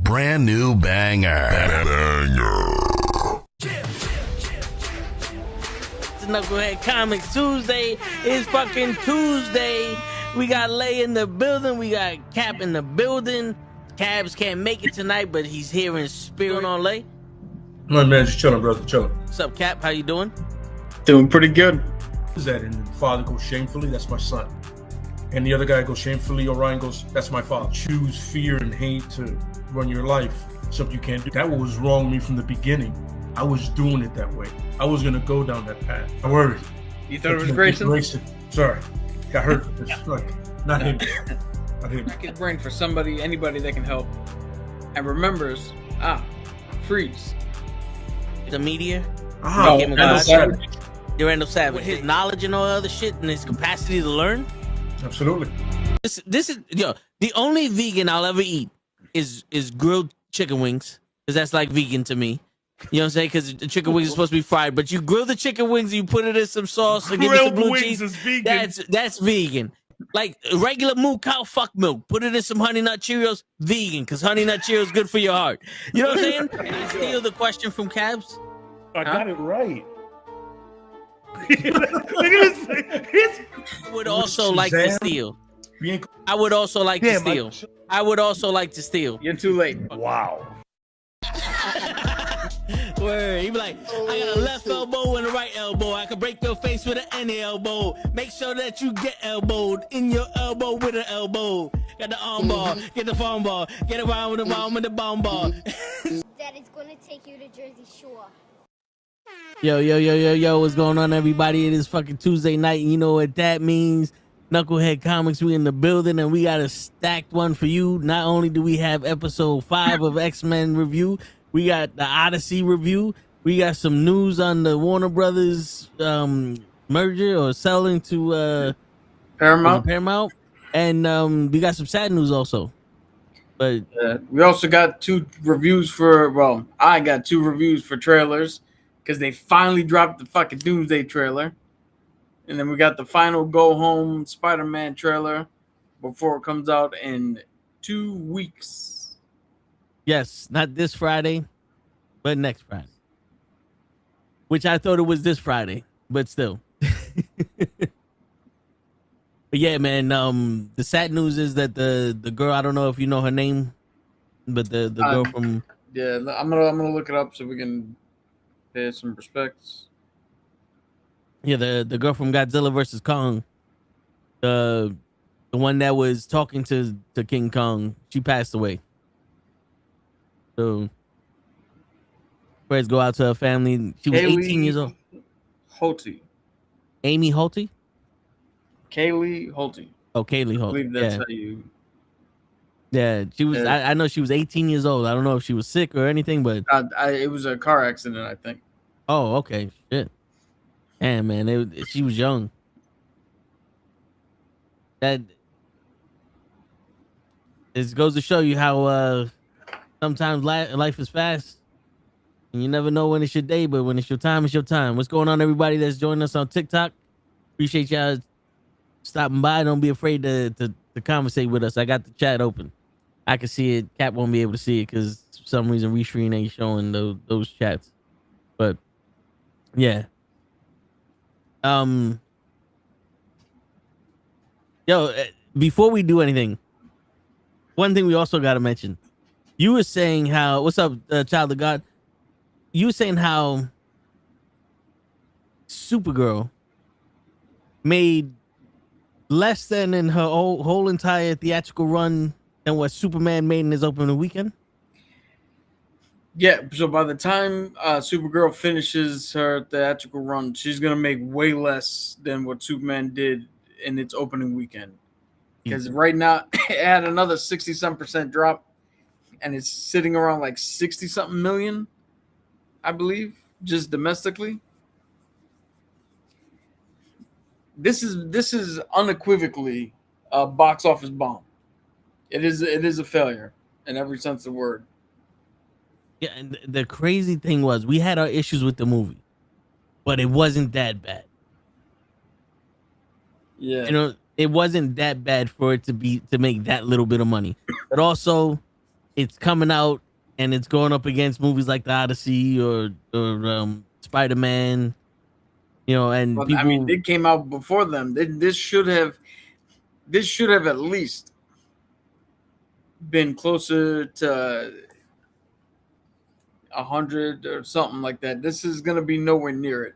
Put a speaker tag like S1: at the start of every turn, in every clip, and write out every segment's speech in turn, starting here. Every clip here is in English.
S1: brand new banger.
S2: Nukkle HeDD Comics Tuesday is fucking Tuesday. We got Lay in the building. We got Cap in the building. Cabs can't make it tonight, but he's here in spirit. On Lay.
S3: My man, just chilling, brother, chilling.
S2: What's up, Cap? How you doing?
S4: Doing pretty good.
S3: Is that and the father goes shamefully? That's my son. And the other guy goes shamefully. Orion goes, that's my father. Choose fear and hate to run your life. Something you can't do. That was wrong with me from the beginning. I was doing it that way. I was gonna go down that path. I worried.
S4: You thought it was Grayson?
S3: Sorry, got hurt. Not him. Not him.
S4: Crack his brain for somebody, anybody that can help, and remembers. Freeze.
S2: The media.
S4: No,
S3: Randall Savage.
S2: Randall Savage. With his knowledge and all other shit and his capacity to learn.
S3: Absolutely.
S2: This is the only vegan I'll ever eat is grilled chicken wings, because that's like vegan to me. You know what I'm saying? Because the chicken wings are supposed to be fried, but you grill the chicken wings, you put it in some sauce, and give it some blue cheese.
S5: Is vegan.
S2: That's vegan. Like regular moo cow fuck milk, put it in some Honey Nut Cheerios, vegan, because Honey Nut Cheerios good for your heart. You know what I'm saying? Can I steal the question from Cabs?
S5: I got it right. Look at this.
S2: I would also like to steal. I would also like to steal. I would also like to steal.
S4: You're too late.
S5: Wow.
S2: Word. He be like, I got a left elbow and a right elbow. I can break your face with an any elbow. Make sure that you get elbowed in your elbow with an elbow. Got the arm bar, get the phone ball, get around with the bomb with the bomb ball.
S6: Daddy's gonna take you to Jersey Shore.
S2: Yo, what's going on, everybody? It is fucking Tuesday night, and you know what that means. Nukkle HeDD Comics, we in the building, and we got a stacked one for you. Not only do we have episode 5 of X-Men review, we got the Odyssey review. We got some news on the Warner Brothers merger or selling to Paramount. And we got some sad news also. But
S4: we also got 2 reviews for, I got 2 reviews for trailers because they finally dropped the fucking Doomsday trailer. And then we got the final Go Home Spider-Man trailer before it comes out in 2 weeks.
S2: Yes, not this Friday, but next Friday. Which I thought it was this Friday, but still. But yeah, man, the sad news is that the girl, I don't know if you know her name, but the girl from...
S4: Yeah, I'm gonna look it up so we can pay some respects.
S2: Yeah, the girl from Godzilla vs. Kong, the one that was talking to King Kong, she passed away. So prayers go out to her family. She was 18 years old.
S4: Holte.
S2: Amy Holte?
S4: Kaylee Holte.
S2: Oh, Kaylee Holte.
S4: I believe that's how you...
S2: Yeah, she was. I know she was 18 years old. I don't know if she was sick or anything, but
S4: it was a car accident, I think.
S2: Oh, okay. Shit. Damn, man, she was young. That it goes to show you how sometimes life is fast, and you never know when it's your day, but when it's your time, it's your time. What's going on, everybody that's joining us on TikTok? Appreciate y'all stopping by. Don't be afraid to conversate with us. I got the chat open. I can see it. Cap won't be able to see it because for some reason Restream ain't showing those chats. But yeah. Before we do anything, one thing we also got to mention. You were saying how, what's up, Child of God? You were saying how Supergirl made less than in her whole entire theatrical run than what Superman made in his opening weekend?
S4: Yeah, so by the time Supergirl finishes her theatrical run, she's going to make way less than what Superman did in its opening weekend. Because right now, it had another 60-some% drop, and it's sitting around like 60-something million, I believe, just domestically. This is unequivocally a box office bomb. It is a failure in every sense of the word.
S2: Yeah, and the crazy thing was we had our issues with the movie, but it wasn't that bad.
S4: Yeah,
S2: it wasn't that bad for it to make that little bit of money. But also, it's coming out and it's going up against movies like the Odyssey or Spider-Man, and
S4: Well,
S2: people.
S4: I mean, it came out before them. This should have at least been closer to 100 or something like that. This is going to be nowhere near it.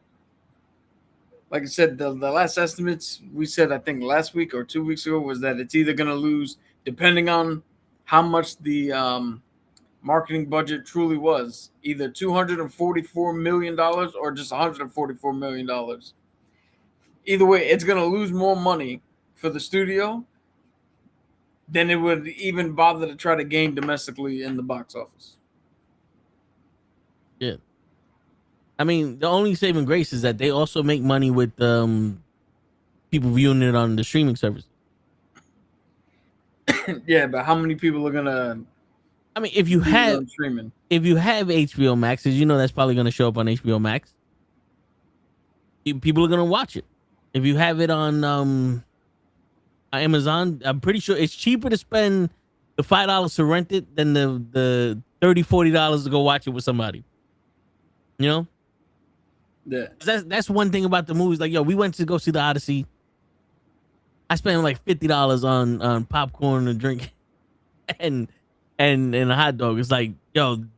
S4: Like I said, the last estimates we said, I think last week or 2 weeks ago, was that it's either going to lose, depending on how much the marketing budget truly was, either $244 million or just $144 million. Either way, it's going to lose more money for the studio than it would even bother to try to gain domestically in the box office.
S2: Yeah. I mean, the only saving grace is that they also make money with people viewing it on the streaming service.
S4: Yeah, but how many people are gonna?
S2: I mean, if you have
S4: streaming,
S2: if you have HBO Max, as that's probably going to show up on HBO Max. People are going to watch it. If you have it on Amazon, I'm pretty sure it's cheaper to spend the $5 to rent it than the $30-$40 to go watch it with somebody.
S4: Yeah.
S2: That's one thing about the movies. Like, we went to go see the Odyssey. I spent like $50 on popcorn and drink and a hot dog. It's like,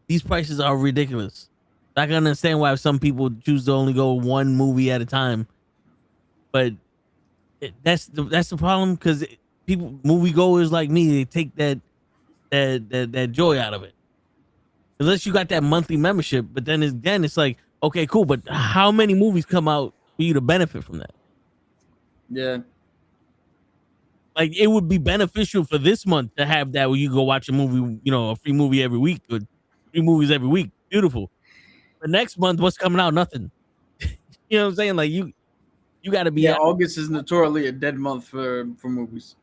S2: these prices are ridiculous. I can understand why some people choose to only go one movie at a time, but that's the problem, because moviegoers like me, they take that joy out of it. Unless you got that monthly membership, but then it's like, okay, cool, but how many movies come out for you to benefit from that?
S4: Yeah.
S2: Like, it would be beneficial for this month to have that where you go watch a movie, a free movie every week, or 3 movies every week. Beautiful. But next month, what's coming out? Nothing. You know what I'm saying? Like, you got to be.
S4: Yeah, August is notoriously a dead month for movies.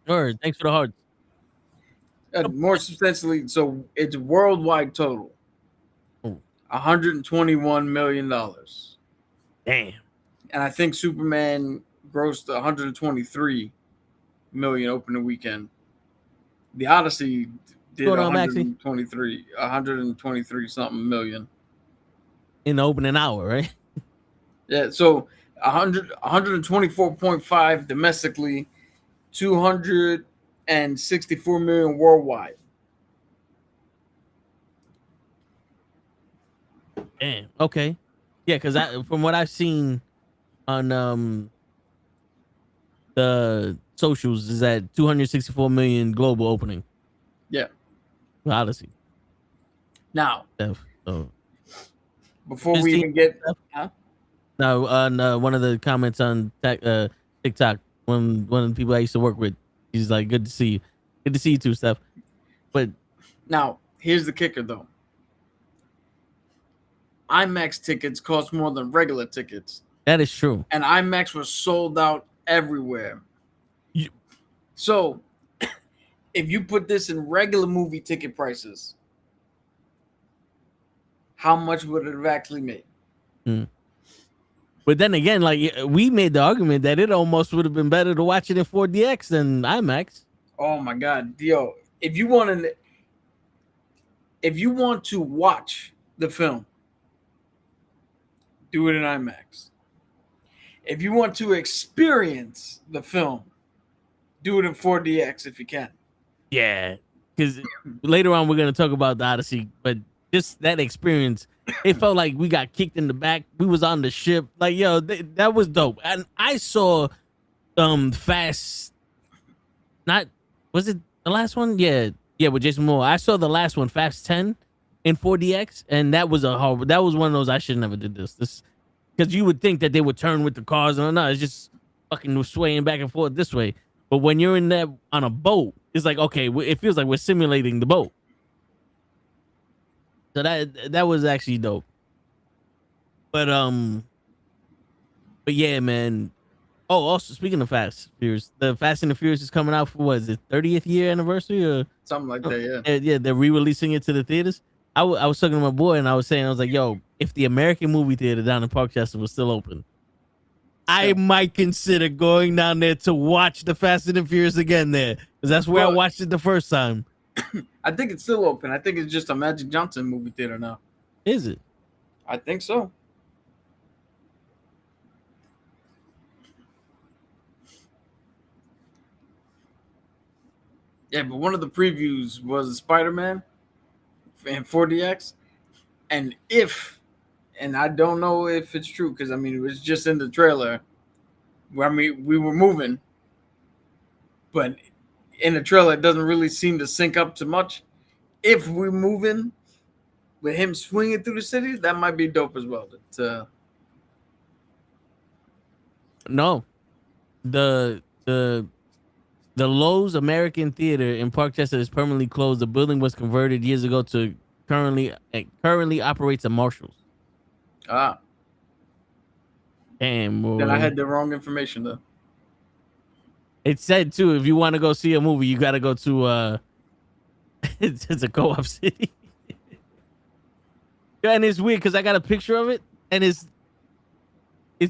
S2: Sure. Thanks for the hearts.
S4: More substantially, so it's worldwide total. $121 million.
S2: Damn.
S4: And I think Superman grossed 123 million opening weekend. The Odyssey did 123 something million
S2: in the opening hour, right?
S4: Yeah, so 124.5 domestically, 264 million worldwide.
S2: Damn. Okay. Yeah, because from what I've seen on the socials, is that 264 million global opening.
S4: Yeah.
S2: Odyssey.
S4: Now,
S2: so
S4: before we even get,
S2: now on one of the comments on TikTok, one of the people I used to work with, he's like, "Good to see you. Good to see you too, Steph." But
S4: now, here's the kicker, though. IMAX tickets cost more than regular tickets.
S2: That is true.
S4: And IMAX was sold out everywhere. So, if you put this in regular movie ticket prices, how much would it have actually made?
S2: But then again, like, we made the argument that it almost would have been better to watch it in 4DX than IMAX.
S4: Oh my God, yo! If you want to watch the film, do it in IMAX. If you want to experience the film, do it in 4DX if you can.
S2: Yeah, because later on we're going to talk about the Odyssey, but just that experience, it felt like we got kicked in the back. We was on the ship. Like, that was dope. And I saw Fast, was it the last one? Yeah, with Jason Momoa. I saw the last one, Fast 10, in 4DX, and that was one of those, I should never did this. Because you would think that they would turn with the cars, and no, it's just fucking swaying back and forth this way. But when you're in that on a boat, it's like, okay, it feels like we're simulating the boat. So that was actually dope. But yeah, man. Oh, also speaking of Fast Furious, the Fast and the Furious is coming out for what is it, 30th year anniversary or
S4: something like that? Yeah.
S2: Yeah, they're re-releasing it to the theaters. I was talking to my boy and I was like, yo, if the American movie theater down in Parkchester was still open, I might consider going down there to watch the Fast and the Furious again there, because that's where I watched it the first time.
S4: I think it's still open. I think it's just a Magic Johnson movie theater now.
S2: Is it?
S4: I think so. Yeah, but one of the previews was Spider-Man in 4DX. And I don't know if it's true, because, I mean, it was just in the trailer. Where, I mean, we were moving. But in the trailer, it doesn't really seem to sync up too much. If we're moving with him swinging through the city, that might be dope as well.
S2: No. The Lowe's American Theater in Parkchester is permanently closed. The building was converted years ago to currently operates a Marshalls.
S4: Ah.
S2: Damn, boy.
S4: Then I had the wrong information, though.
S2: It said, too, if you want to go see a movie, you got to go to it's a Co-op City. And it's weird because I got a picture of it, and it's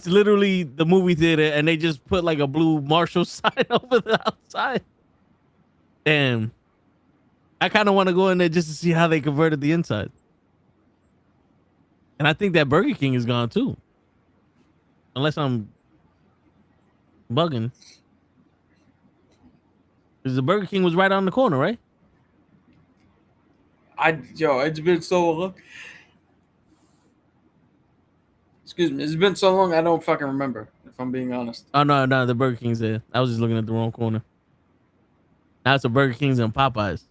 S2: literally the movie theater, and they just put like a blue Marshall sign over the outside. Damn. I kind of want to go in there just to see how they converted the inside. And I think that Burger King is gone too. Unless I'm bugging. Because the Burger King was right on the corner, right?
S4: It's been so long. Excuse me, it's been so long I don't fucking remember, if I'm being honest.
S2: Oh no, the Burger King's there. I was just looking at the wrong corner. Now it's a Burger King's and Popeyes.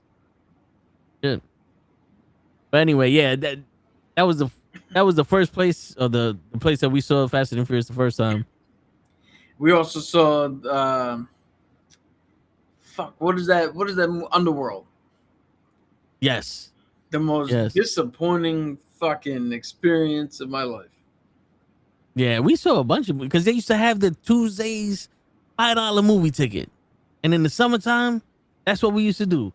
S2: Shit. But anyway, yeah, that was the first place, or the place that we saw Fast and Furious the first time.
S4: We also saw what is that Underworld?
S2: Yes.
S4: The most disappointing fucking experience of my life.
S2: Yeah, we saw a bunch of, because they used to have the Tuesdays $5 movie ticket, and in the summertime, that's what we used to do.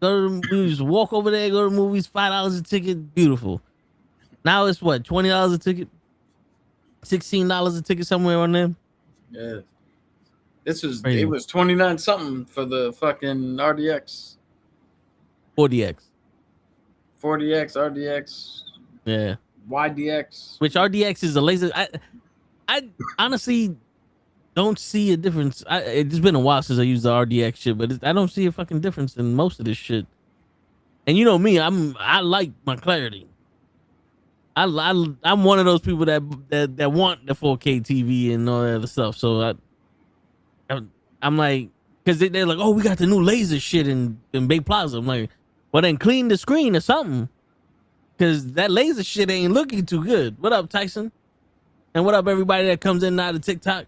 S2: We just walk over there, go to the movies, $5 a ticket, beautiful. Now it's what, $20 a ticket, $16 a ticket, somewhere on there.
S4: Yeah, it was 29 something for the fucking RDX,
S2: 4DX,
S4: RDX.
S2: Yeah.
S4: YDX,
S2: which RDX is a laser. I honestly don't see a difference. It's been a while since I used the RDX shit, but I don't see a fucking difference in most of this shit. And you know me, I like my clarity. I'm one of those people that want the 4K TV and all that other stuff. So I'm like, because they're like, oh, we got the new laser shit in Bay Plaza. I'm like, well then clean the screen or something. Because that laser shit ain't looking too good. What up, Tyson? And what up, everybody that comes in and out of TikTok?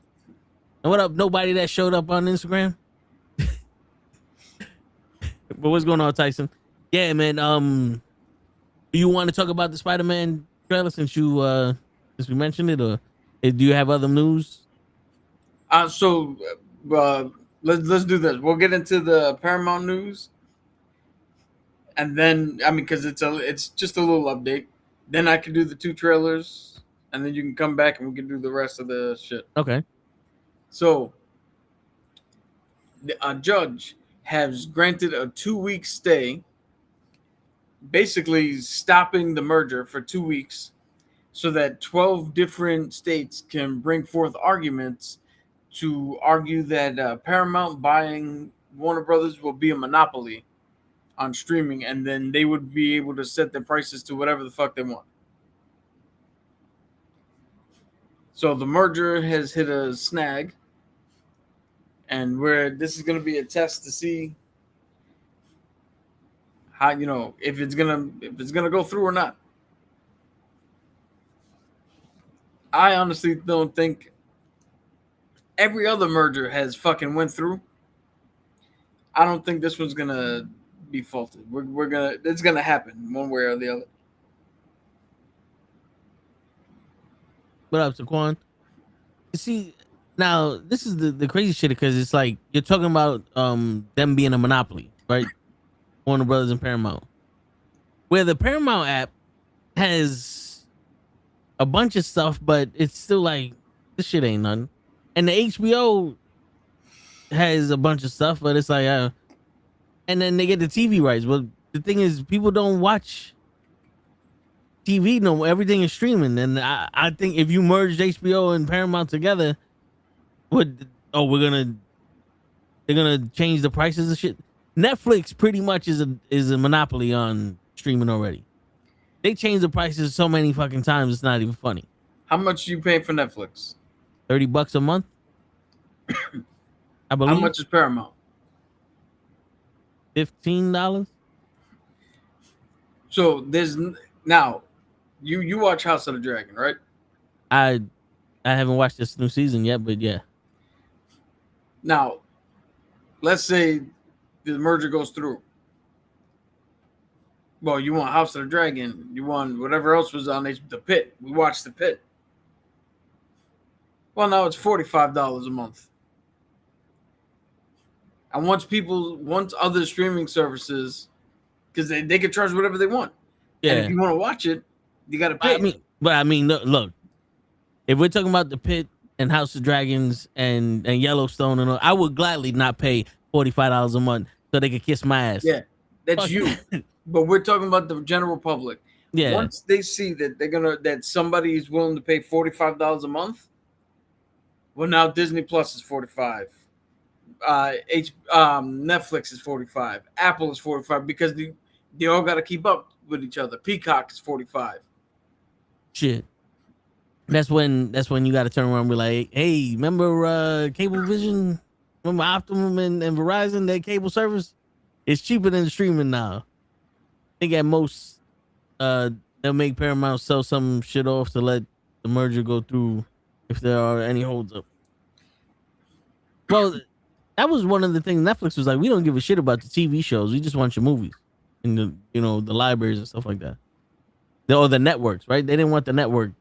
S2: And what up, nobody that showed up on Instagram? But what's going on, Tyson? Yeah, man. Do you want to talk about the Spider-Man trailer since we mentioned it, or do you have other news?
S4: Let's do this. We'll get into the Paramount news. And then, I mean, because it's just a little update. Then I can do the 2 trailers, and then you can come back and we can do the rest of the shit.
S2: Okay.
S4: So, a judge has granted a 2-week stay, basically stopping the merger for 2 weeks, so that 12 different states can bring forth arguments to argue that Paramount buying Warner Brothers will be a monopoly on streaming, and then they would be able to set their prices to whatever the fuck they want. So the merger has hit a snag, and this is going to be a test to see how, if it's gonna go through or not. I honestly don't think every other merger has fucking went through. I don't think this one's gonna be faulted. It's gonna happen one way or the other.
S2: What up, Saquon? You see, now this is the crazy shit, because it's like you're talking about them being a monopoly, right? Warner Brothers and Paramount, where the Paramount app has a bunch of stuff, but it's still like, this shit ain't nothing. And the HBO has a bunch of stuff, but it's like and then they get the TV rights. Well, the thing is, people don't watch TV no more. Everything is streaming, and I think if you merged HBO and Paramount together, they're gonna change the prices of shit. Netflix pretty much is a monopoly on streaming already. They change the prices so many fucking times, it's not even funny.
S4: How much you paying for Netflix?
S2: $30 a month. I believe.
S4: How much is Paramount?
S2: $15.
S4: So there's now, you watch House of the Dragon, right?
S2: I haven't watched this new season yet, but yeah.
S4: Now, let's say the merger goes through. Well, you want House of the Dragon, you want whatever else was on The Pit. We watched The Pit. Well, now it's $45 a month. And once other streaming services, because they can charge whatever they want.
S2: Yeah.
S4: And if you want to watch it, you got to pay.
S2: I mean, look, if we're talking about The Pit and House of Dragons and Yellowstone and all, I would gladly not pay $45 a month so they could kiss my ass.
S4: Yeah, that's you. But we're talking about the general public.
S2: Yeah.
S4: Once they see that that somebody is willing to pay $45 a month, well, now Disney Plus is $45. Netflix is $45. Apple is $45 because they all got to keep up with each other. Peacock is $45.
S2: Shit. That's when you got to turn around and be like, hey, remember Cablevision? Remember Optimum and Verizon, their cable service? It's cheaper than streaming now. I think at most they'll make Paramount sell some shit off to let the merger go through if there are any holds up. Well, that was one of the things Netflix was like, we don't give a shit about the TV shows. We just want your movies and the libraries and stuff like that. Or the networks, right? They didn't want the network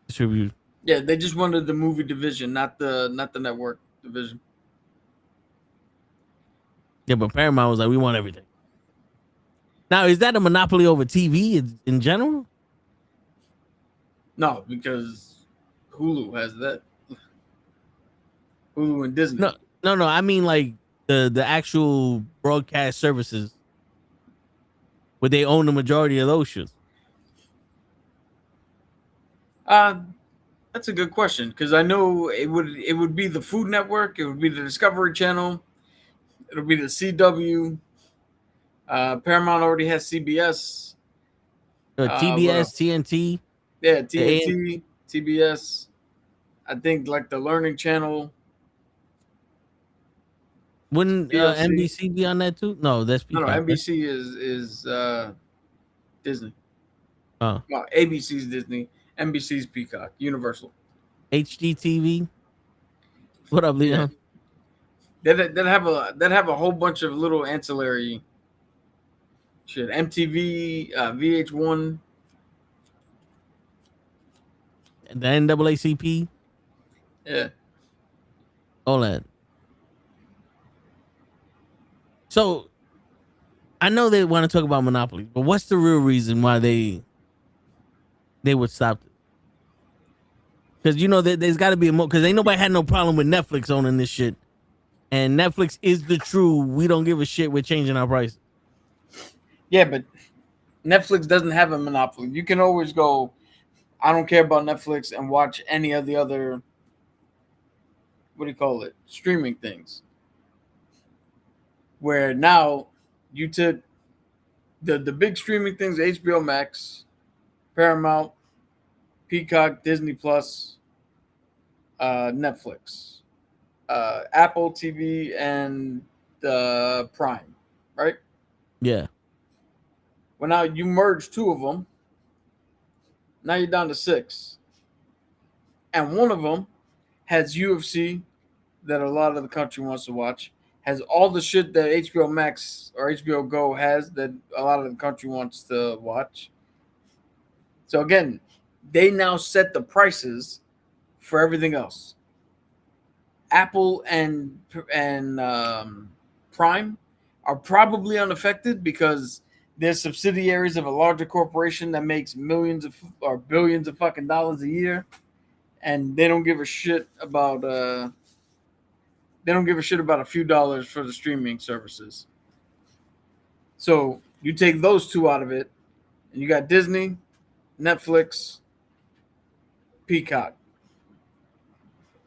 S2: distributed.
S4: Yeah, they just wanted the movie division, not the network division.
S2: Yeah, but Paramount was like, we want everything. Now, is that a monopoly over TV in general?
S4: No, because Hulu has that. Hulu and Disney.
S2: No. I mean, like the actual broadcast services, where they own the majority of those shows.
S4: That's a good question because I know it would be the Food Network, it would be the Discovery Channel, it'll be the CW. Paramount already has CBS.
S2: TBS, TNT.
S4: Yeah, TNT, TBS. I think like the Learning Channel.
S2: Wouldn't NBC be on that too? No, that's
S4: No,
S2: Peacock,
S4: NBC is Disney.
S2: Oh,
S4: No, ABC's Disney. NBC's Peacock. Universal.
S2: HGTV. What up, Leon?
S4: That have a whole bunch of little ancillary shit. MTV, VH1,
S2: The NAACP.
S4: yeah.
S2: All that. So, I know they want to talk about monopolies, but what's the real reason why they would stop it? Because there's got to be a more. Because ain't nobody had no problem with Netflix owning this shit, and Netflix is the true. We don't give a shit. We're changing our price.
S4: Yeah, but Netflix doesn't have a monopoly. You can always go, I don't care about Netflix, and watch any of the other, streaming things. Where now you took the big streaming things, HBO Max, Paramount, Peacock, Disney Plus, Netflix, Apple TV, and Prime, right?
S2: Yeah.
S4: Well, now you merge two of them. Now you're down to 6. And one of them has UFC that a lot of the country wants to watch. Has all the shit that HBO Max or HBO Go has that a lot of the country wants to watch. So again, they now set the prices for everything else. Apple and Prime are probably unaffected because they're subsidiaries of a larger corporation that makes millions or billions of fucking dollars a year, and they don't give a shit about a few dollars for the streaming services. So you take those two out of it, and you got Disney, Netflix, Peacock.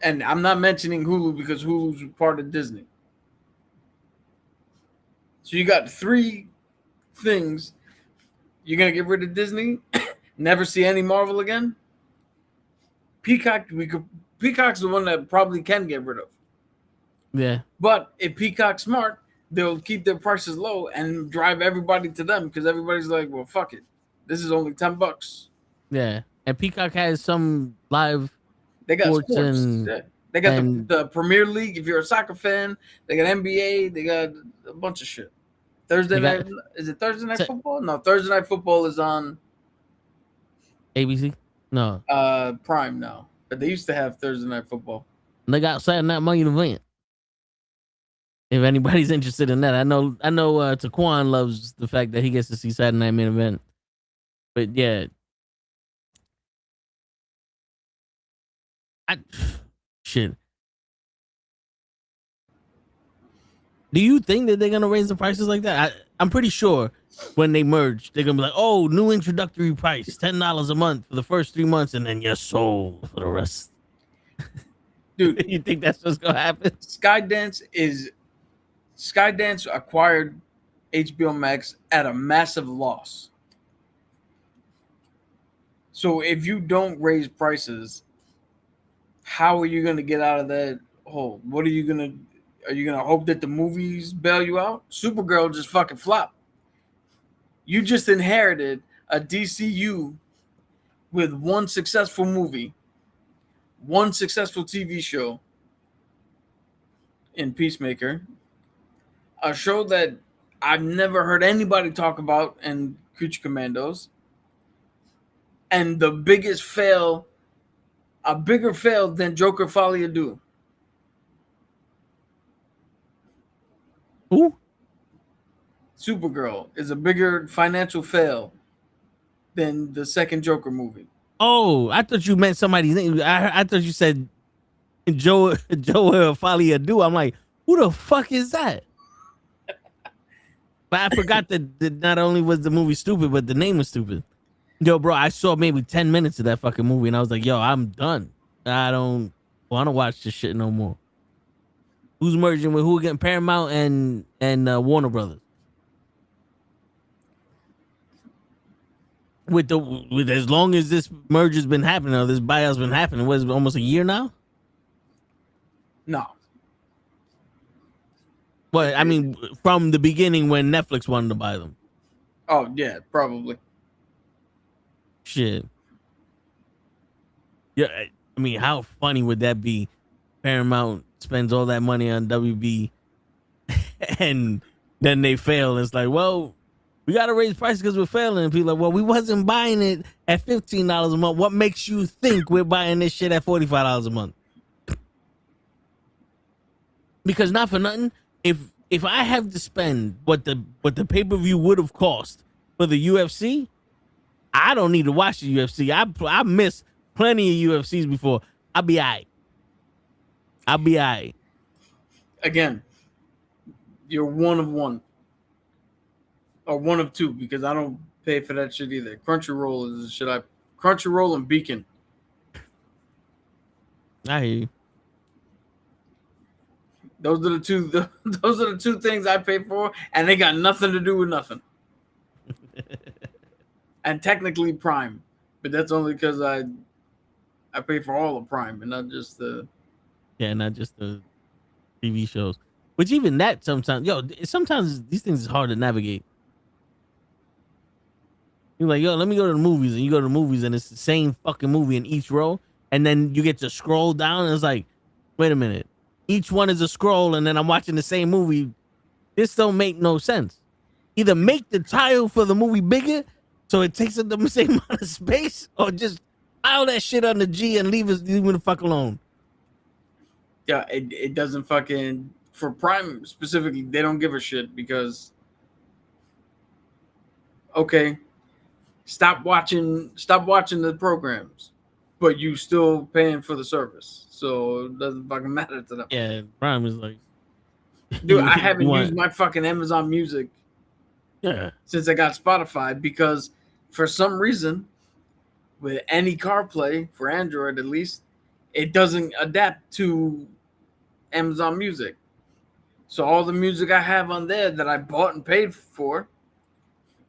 S4: And I'm not mentioning Hulu because Hulu's part of Disney. So you got 3 things. You're going to get rid of Disney? Never see any Marvel again? Peacock's the one that probably can get rid of.
S2: Yeah.
S4: But if Peacock's smart, they'll keep their prices low and drive everybody to them because everybody's like, well, fuck it. This is only $10.
S2: Yeah. And Peacock has some live.
S4: They got
S2: sports
S4: sports.
S2: and-
S4: Yeah. They got
S2: and-
S4: the Premier League. If you're a soccer fan, they got NBA. They got a bunch of shit. Thursday night. Is it Thursday night football? No, Thursday night football is on
S2: ABC? No.
S4: Prime now. But they used to have Thursday night football.
S2: They got Saturday Night Main Event. If anybody's interested in that, I know. Taquan loves the fact that he gets to see Saturday Night Main Event. But yeah, shit. Do you think that they're gonna raise the prices like that? I'm pretty sure when they merge, they're gonna be like, "Oh, new introductory price, $10 a month for the first 3 months, and then you're sold for the rest."
S4: Dude,
S2: You think that's what's gonna happen?
S4: Skydance acquired HBO Max at a massive loss. So if you don't raise prices, how are you going to get out of that hole? Are you going to hope that the movies bail you out? Supergirl just fucking flopped. You just inherited a DCU with one successful movie, one successful TV show in Peacemaker, a show that I've never heard anybody talk about in Coochie Commandos, and the biggest fail, a bigger fail than Joker Folie à Deux.
S2: Who?
S4: Supergirl is a bigger financial fail than the second Joker movie.
S2: Oh, I thought you meant somebody's name. I thought you said Joe Folie à Deux. I'm like, who the fuck is that? But I forgot that not only was the movie stupid, but the name was stupid. Yo, bro, I saw maybe 10 minutes of that fucking movie, and I was like, yo, I'm done. I don't want to watch this shit no more. Who's merging with who again? Paramount and Warner Brothers. With as long as this merger's been happening, or this buyout's been happening, was it almost a year now?
S4: No.
S2: Well, I mean, from the beginning when Netflix wanted to buy them.
S4: Oh, yeah, probably.
S2: Shit. Yeah, I mean, how funny would that be? Paramount spends all that money on WB, and then they fail. It's like, well, we got to raise prices because we're failing. And people are like, well, we wasn't buying it at $15 a month. What makes you think we're buying this shit at $45 a month? Because not for nothing, if I have to spend what the pay-per-view would have cost for the UFC, I don't need to watch the UFC. I missed plenty of UFCs before. I'll be all right.
S4: Again, you're one of one. Or one of two, because I don't pay for that shit either. Crunchyroll is the shit Crunchyroll and Beacon.
S2: I hear you.
S4: Those are the two things I pay for, and they got nothing to do with nothing. And technically Prime, but that's only because I pay for all of Prime and not just the
S2: TV shows. Which even that sometimes these things is hard to navigate. You're like, yo, let me go to the movies, and you go to the movies, and it's the same fucking movie in each row, and then you get to scroll down, and it's like, wait a minute, each one is a scroll, and then I'm watching the same movie. This don't make no sense. Either make the tile for the movie bigger, so it takes up the same amount of space, or just pile that shit on the G and leave me the fuck alone.
S4: Yeah, it doesn't fucking, for Prime specifically, they don't give a shit because, okay, stop watching the programs, but you still paying for the service, so it doesn't fucking matter to them.
S2: Yeah, Prime is like,
S4: dude, I haven't used my fucking Amazon Music
S2: Yeah.
S4: Since I got Spotify, because for some reason, with any CarPlay for Android at least, it doesn't adapt to Amazon Music. So all the music I have on there that I bought and paid for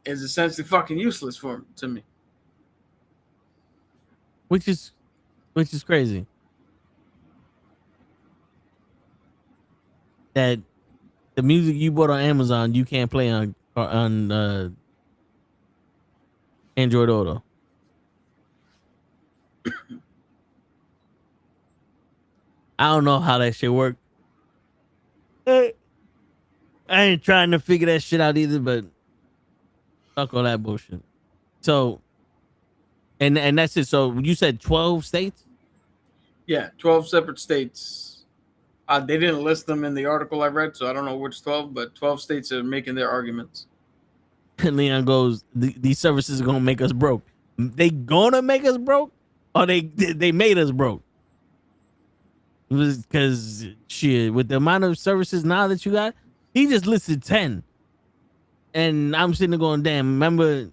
S4: is essentially fucking useless to me.
S2: Which is crazy. That the music you bought on Amazon you can't play on Android Auto. I don't know how that shit work. I ain't trying to figure that shit out either, but fuck all that bullshit. So, and that's it. So you said 12 states?
S4: Yeah, 12 separate states. They didn't list them in the article I read, so I don't know which 12, but 12 states are making their arguments.
S2: Leon goes, these services are gonna make us broke. They gonna make us broke, or they made us broke? It was because shit, with the amount of services now that you got, he just listed 10, and I'm sitting there going, damn. Remember,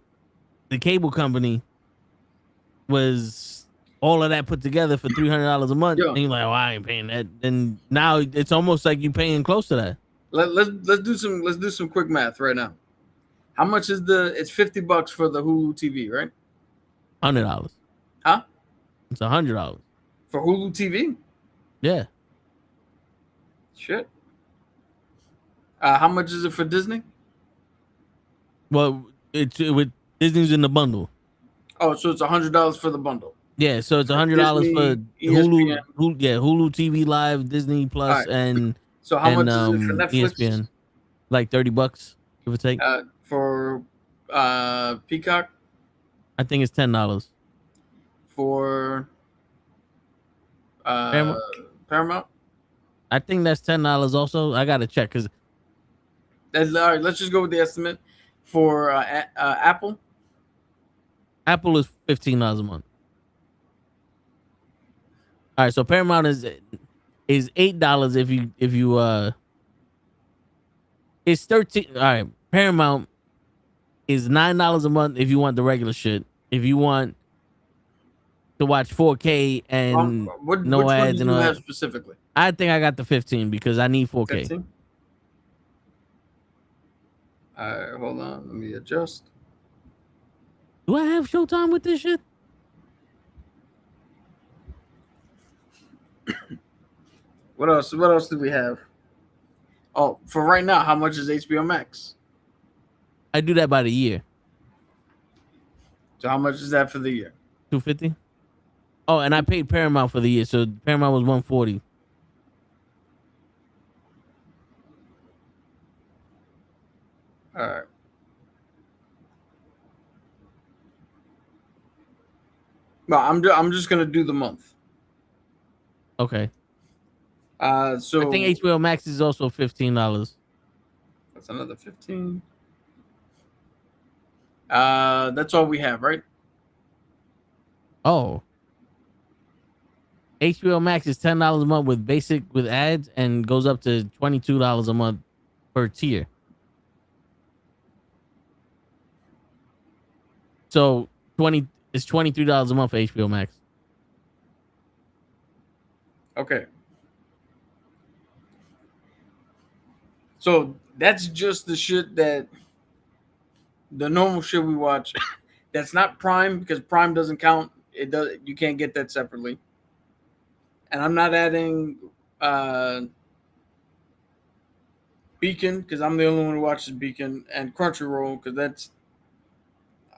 S2: the cable company was all of that put together for $300 a month,
S4: Yo.
S2: and you're like, oh, I ain't paying that. And now it's almost like you paying close to that.
S4: Let's do some quick math right now. How much is it's $50 for the Hulu TV, right?
S2: $100.
S4: Huh?
S2: It's $100
S4: for Hulu TV.
S2: Yeah.
S4: Shit. How much is it for Disney?
S2: Well, it's with Disney's in the bundle.
S4: Oh, so it's $100 for the bundle.
S2: Yeah, so it's $100 for
S4: ESPN.
S2: Hulu TV Live, Disney Plus,
S4: right.
S2: and
S4: so how much is it for Netflix?
S2: ESPN, like $30, give or take.
S4: For Peacock,
S2: I think it's $10.
S4: For Paramount,
S2: I think that's $10 also. I gotta check because.
S4: All right, let's just go with the estimate for Apple.
S2: Apple is $15 a month. All right, so Paramount is $8 if you it's 13. All right, Paramount is $9 a month if you want the regular shit. If you want to watch 4K and no ads and all that.
S4: Specifically,
S2: I think I got the 15 because I need 4K.
S4: 15? All right, hold on, let me adjust.
S2: Do I have Showtime with this shit?
S4: What else? What else do we have? Oh, for right now, how much is HBO Max?
S2: I do that by the year.
S4: So how much is that for the year?
S2: $250. Oh, and I paid Paramount for the year, so Paramount was $140.
S4: All right. No, I'm just gonna do the month.
S2: Okay.
S4: So
S2: I think HBO Max is also $15.
S4: That's another 15. That's all we have, right?
S2: Oh. HBO Max is $10 a month with basic with ads and goes up to $22 a month per tier. So it's $23 a month for HBO Max.
S4: Okay. So that's just the shit the normal shit we watch. That's not Prime because Prime doesn't count. You can't get that separately. And I'm not adding Beacon because I'm the only one who watches Beacon, and Crunchyroll because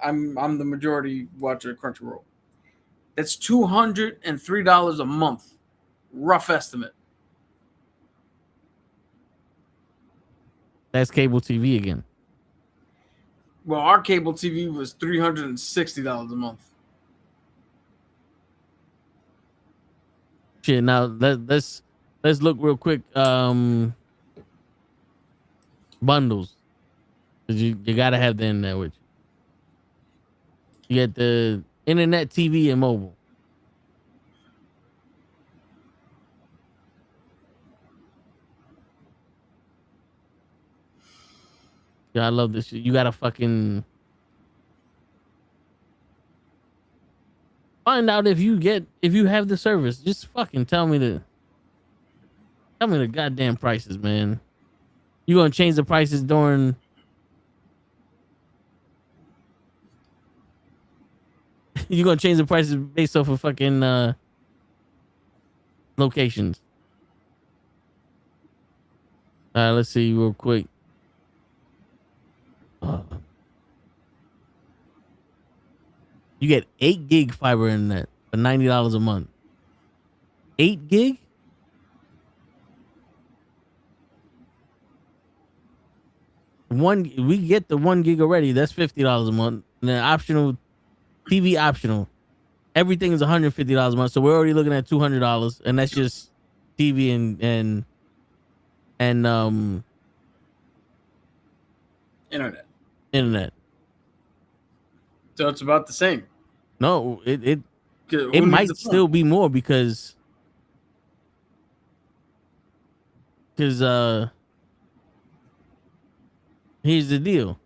S4: I'm the majority watcher of Crunchyroll. That's $203 a month. Rough estimate.
S2: That's cable TV again.
S4: Well, our cable TV was $360 a month.
S2: Shit, now let's look real quick. Bundles. Cause you gotta have the internet with you. You get the internet, TV, and mobile. Yeah, I love this shit. You gotta fucking find out if you have the service. Just fucking tell me the goddamn prices, man. You gonna change the prices during you gonna change the prices based off of fucking locations. All right, let's see real quick. You get 8 gig fiber internet for $90 a month. 8 gig? We get the 1 gig already. That's $50 a month. And then optional, TV optional. Everything is $150 a month. So we're already looking at $200, and that's just TV and internet.
S4: So it's about the same.
S2: No, it might still be more because here's the deal.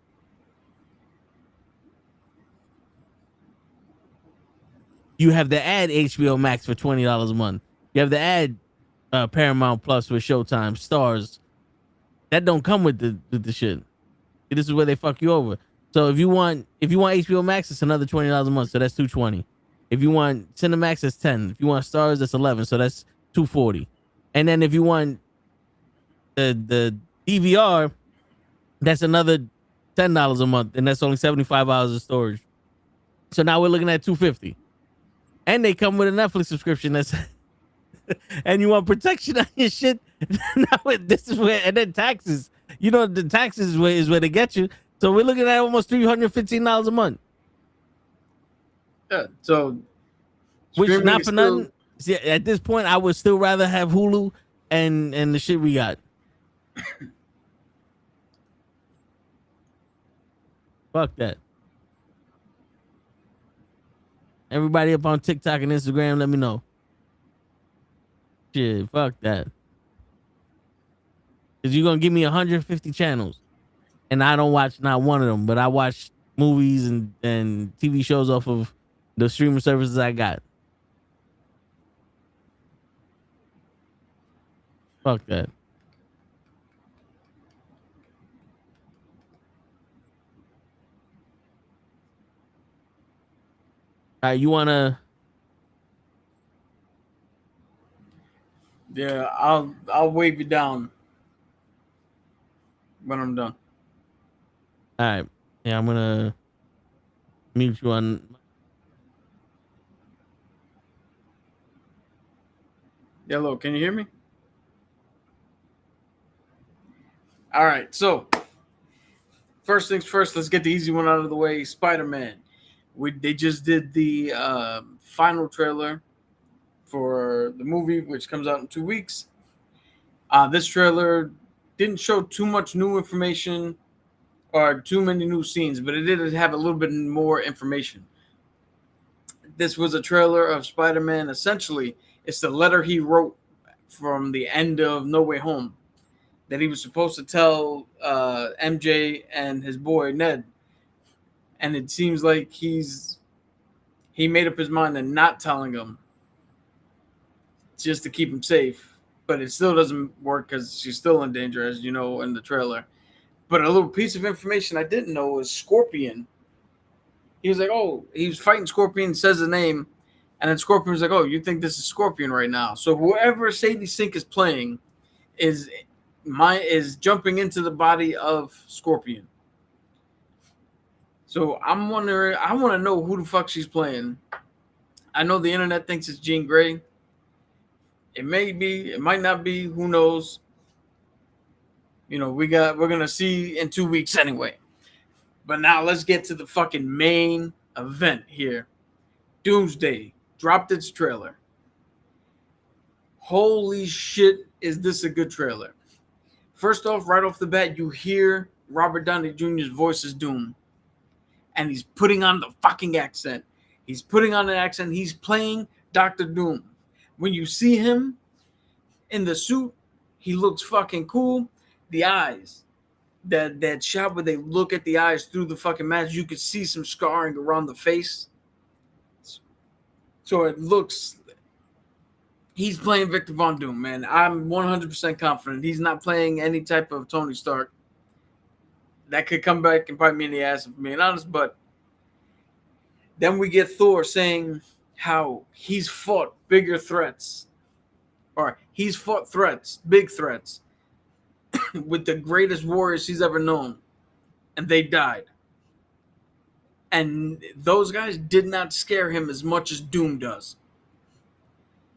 S2: You have to add HBO Max for $20 a month. You have to add Paramount Plus with Showtime, Stars. That don't come with the shit. This is where they fuck you over. So if you want HBO Max, it's another $20 a month. So that's $220. If you want Cinemax, that's $10. If you want Stars, that's $11. So that's $240. And then if you want the DVR, that's another $10 a month, and that's only 75 hours of storage. So now we're looking at $250. And they come with a Netflix subscription. That's and you want protection on your shit. Now this is where, and then taxes. You know, the taxes is where they get you. So we're looking at almost $315 a month.
S4: Yeah. So,
S2: which not for nothing. See, at this point, I would still rather have Hulu and the shit we got. Fuck that. Everybody up on TikTok and Instagram, let me know. Shit, fuck that. Because you're going to give me 150 channels. And I don't watch not one of them. But I watch movies and TV shows off of the streaming services I got. Fuck that. All right, you wanna?
S4: Yeah, I'll wave you down when I'm done.
S2: All right. Yeah, I'm gonna mute you on.
S4: Hello, can you hear me? All right, so first things first, let's get the easy one out of the way. Spider-Man. They just did the final trailer for the movie, which comes out in 2 weeks. This trailer didn't show too much new information or too many new scenes, but it did have a little bit more information. This was a trailer of Spider-Man. Essentially, it's the letter he wrote from the end of No Way Home that he was supposed to tell MJ and his boy Ned. And it seems like he made up his mind and not telling them just to keep him safe. But it still doesn't work because she's still in danger, as you know in the trailer. But a little piece of information I didn't know was Scorpion. He was like, oh, he was fighting Scorpion, says the name. And then Scorpion was like, oh, you think this is Scorpion right now? So whoever Sadie Sink is playing is jumping into the body of Scorpion. So I'm wondering, I want to know who the fuck she's playing. I know the internet thinks it's Jean Grey. It may be, it might not be, who knows? You know, we're gonna see in 2 weeks anyway. But now let's get to the fucking main event here. Doomsday dropped its trailer. Holy shit, is this a good trailer? First off, right off the bat, you hear Robert Downey Jr.'s voice as Doom. And he's putting on the fucking accent. He's putting on an accent. He's playing Dr. Doom. When you see him in the suit, he looks fucking cool. The eyes, that shot where they look at the eyes through the fucking mask, you could see some scarring around the face. So it looks, he's playing Victor Von Doom, man. I'm 100% confident he's not playing any type of Tony Stark. That could come back and bite me in the ass, if I'm being honest. But then we get Thor saying how he's fought bigger threats, or he's fought threats, big threats, with the greatest warriors he's ever known, and they died. And those guys did not scare him as much as Doom does.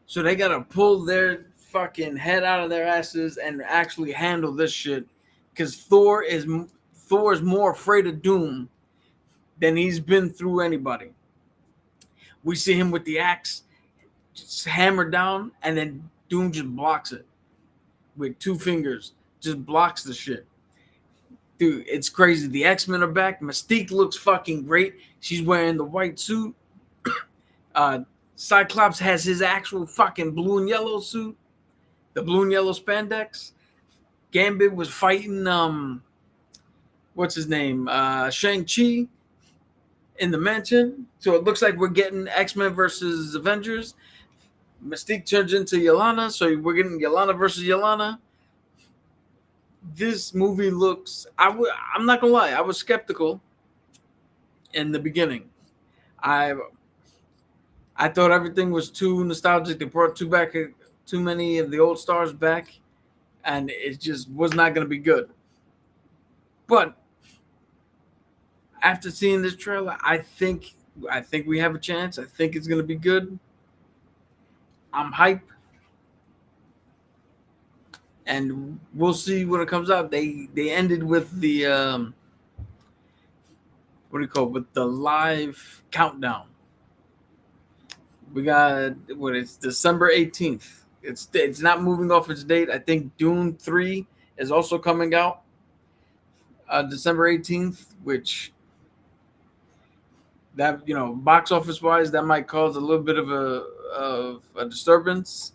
S4: So they gotta pull their fucking head out of their asses and actually handle this shit, because Thor is more afraid of Doom than he's been through anybody. We see him with the axe just hammered down, and then Doom just blocks it with 2 fingers. Just blocks the shit. Dude, it's crazy. The X-Men are back. Mystique looks fucking great. She's wearing the white suit. Cyclops has his actual fucking blue and yellow suit. The blue and yellow spandex. Gambit was fighting, what's his name? Shang-Chi in the mansion. So it looks like we're getting X-Men versus Avengers. Mystique turns into Yelena. So we're getting Yelena versus Yelena. This movie looks, I'm not gonna lie, I was skeptical in the beginning. I thought everything was too nostalgic. They brought too many of the old stars back, and it just was not gonna be good. But after seeing this trailer, I think we have a chance. I think it's gonna be good. I'm hyped. And we'll see when it comes out. They ended with the with the live countdown. We got it's December 18th. It's not moving off its date. I think Dune 3 is also coming out December 18th, which that box office wise that might cause a little bit of a disturbance.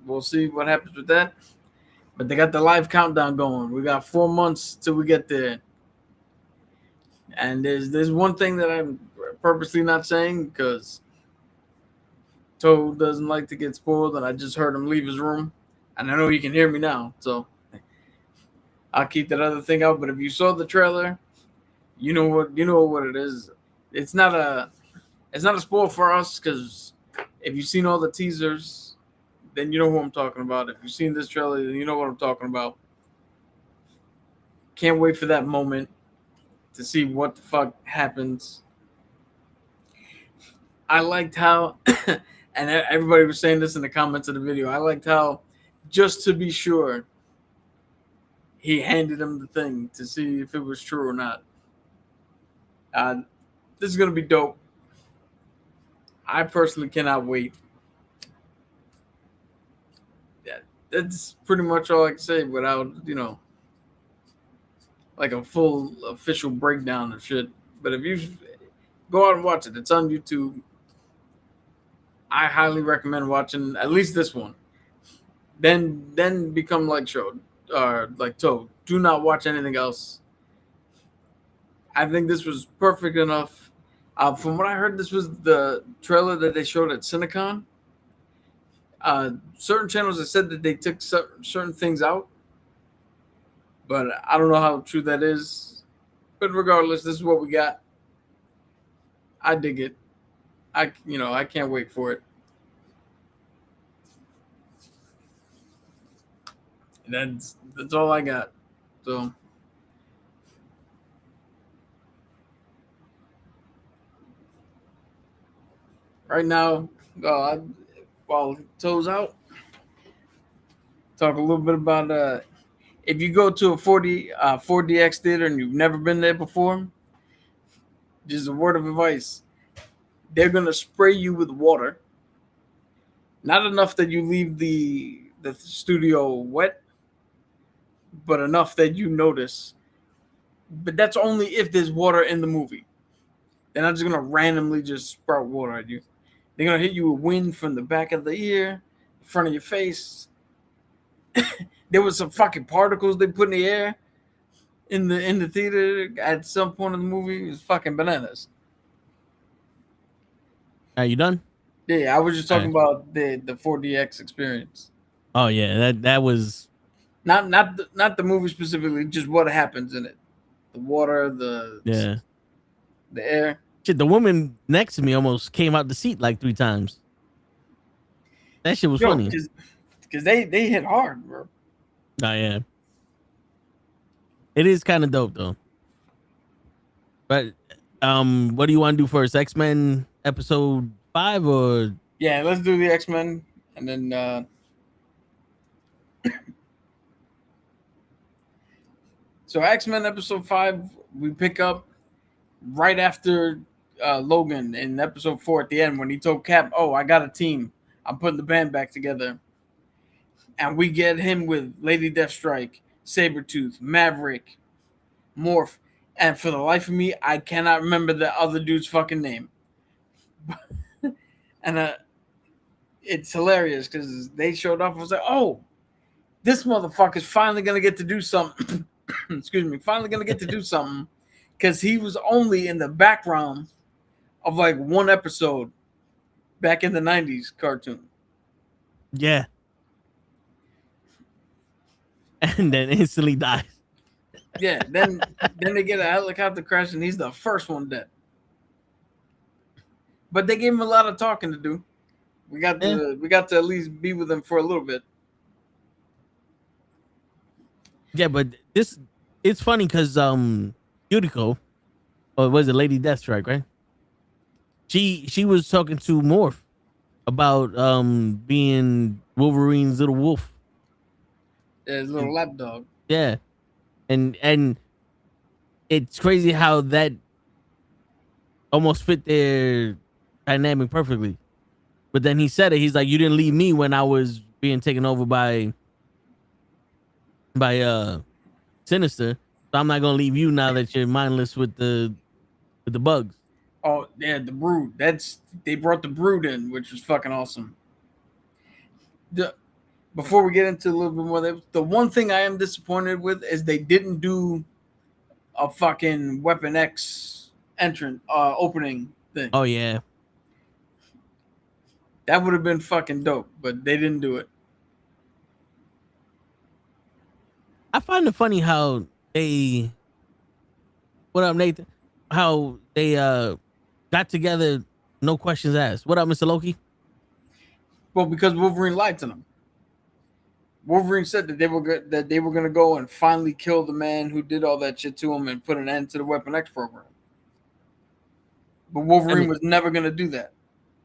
S4: We'll see what happens with that. But they got the live countdown going. We got 4 months till we get there. And there's one thing that I'm purposely not saying because Toad doesn't like to get spoiled, and I just heard him leave his room. And I know he can hear me now, so I'll keep that other thing out. But if you saw the trailer, you know what it is. It's not a spoil for us, because if you've seen all the teasers, then you know who I'm talking about. If you've seen this trailer, then you know what I'm talking about. Can't wait for that moment to see what the fuck happens. I liked how, and everybody was saying this in the comments of the video, I liked how, just to be sure, he handed him the thing to see if it was true or not. This is going to be dope. I personally cannot wait. That's pretty much all I can say without, like a full official breakdown of shit. But if you go out and watch it, it's on YouTube. I highly recommend watching at least this one. Then become like Toad. Do not watch anything else. I think this was perfect enough. From what I heard, this was the trailer that they showed at Cinecon. Certain channels have said that they took certain things out, but I don't know how true that is. But regardless, this is what we got. I dig it. I can't wait for it. And that's all I got. So right now, while Toe's out, talk a little bit about if you go to a 4DX theater and you've never been there before, just a word of advice. They're going to spray you with water. Not enough that you leave the studio wet, but enough that you notice. But that's only if there's water in the movie. They're not just going to randomly just sprout water at you. They're going to hit you with wind from the back of the ear, front of your face. There was some fucking particles they put in the air. in the theater at some point in the movie is fucking bananas.
S2: Are you done?
S4: Yeah, I was just talking about the 4DX experience.
S2: Oh yeah, that was
S4: Not the movie specifically, just what happens in it. The water, the air.
S2: Shit, the woman next to me almost came out the seat like 3 times. That shit was funny.
S4: Because they hit hard, bro.
S2: Oh yeah. It is kind of dope though. But what do you want to do first? X-Men episode 5 or
S4: yeah, let's do the X-Men and then so X-Men episode 5 we pick up right after Logan in episode 4 at the end when he told Cap, "Oh, I got a team. I'm putting the band back together." And we get him with Lady Deathstrike, Sabretooth, Maverick, Morph, and for the life of me, I cannot remember the other dude's fucking name. And it's hilarious because they showed up and was like, "Oh, this motherfucker's finally gonna get to do something." Excuse me, finally gonna get to do something because he was only in the background of like one episode back in the 90s cartoon.
S2: yeah. And then instantly dies.
S4: Yeah, then they get a helicopter crash and he's the first one dead. But they gave him a lot of talking to do. We got to at least be with him for a little bit.
S2: Yeah, but it's funny because Yuriko, or was it Lady Deathstrike, right? She was talking to Morph about being Wolverine's little wolf.
S4: Yeah, his little lapdog.
S2: Yeah. And it's crazy how that almost fit their dynamic perfectly. But then he said it, he's like, "You didn't leave me when I was being taken over by Sinister. So I'm not gonna leave you now that you're mindless with the bugs."
S4: Oh, yeah, the Brood. They brought the Brood in, which was fucking awesome. Before we get into a little bit more, the one thing I am disappointed with is they didn't do a fucking Weapon X opening thing.
S2: Oh yeah.
S4: That would have been fucking dope, but they didn't do it.
S2: I find it funny how they what up, Nathan? How they got together, no questions asked. What up, Mr. Loki?
S4: Well, because Wolverine lied to them. Wolverine said that they were going to go and finally kill the man who did all that shit to him and put an end to the Weapon X program. But Wolverine was never going to do that.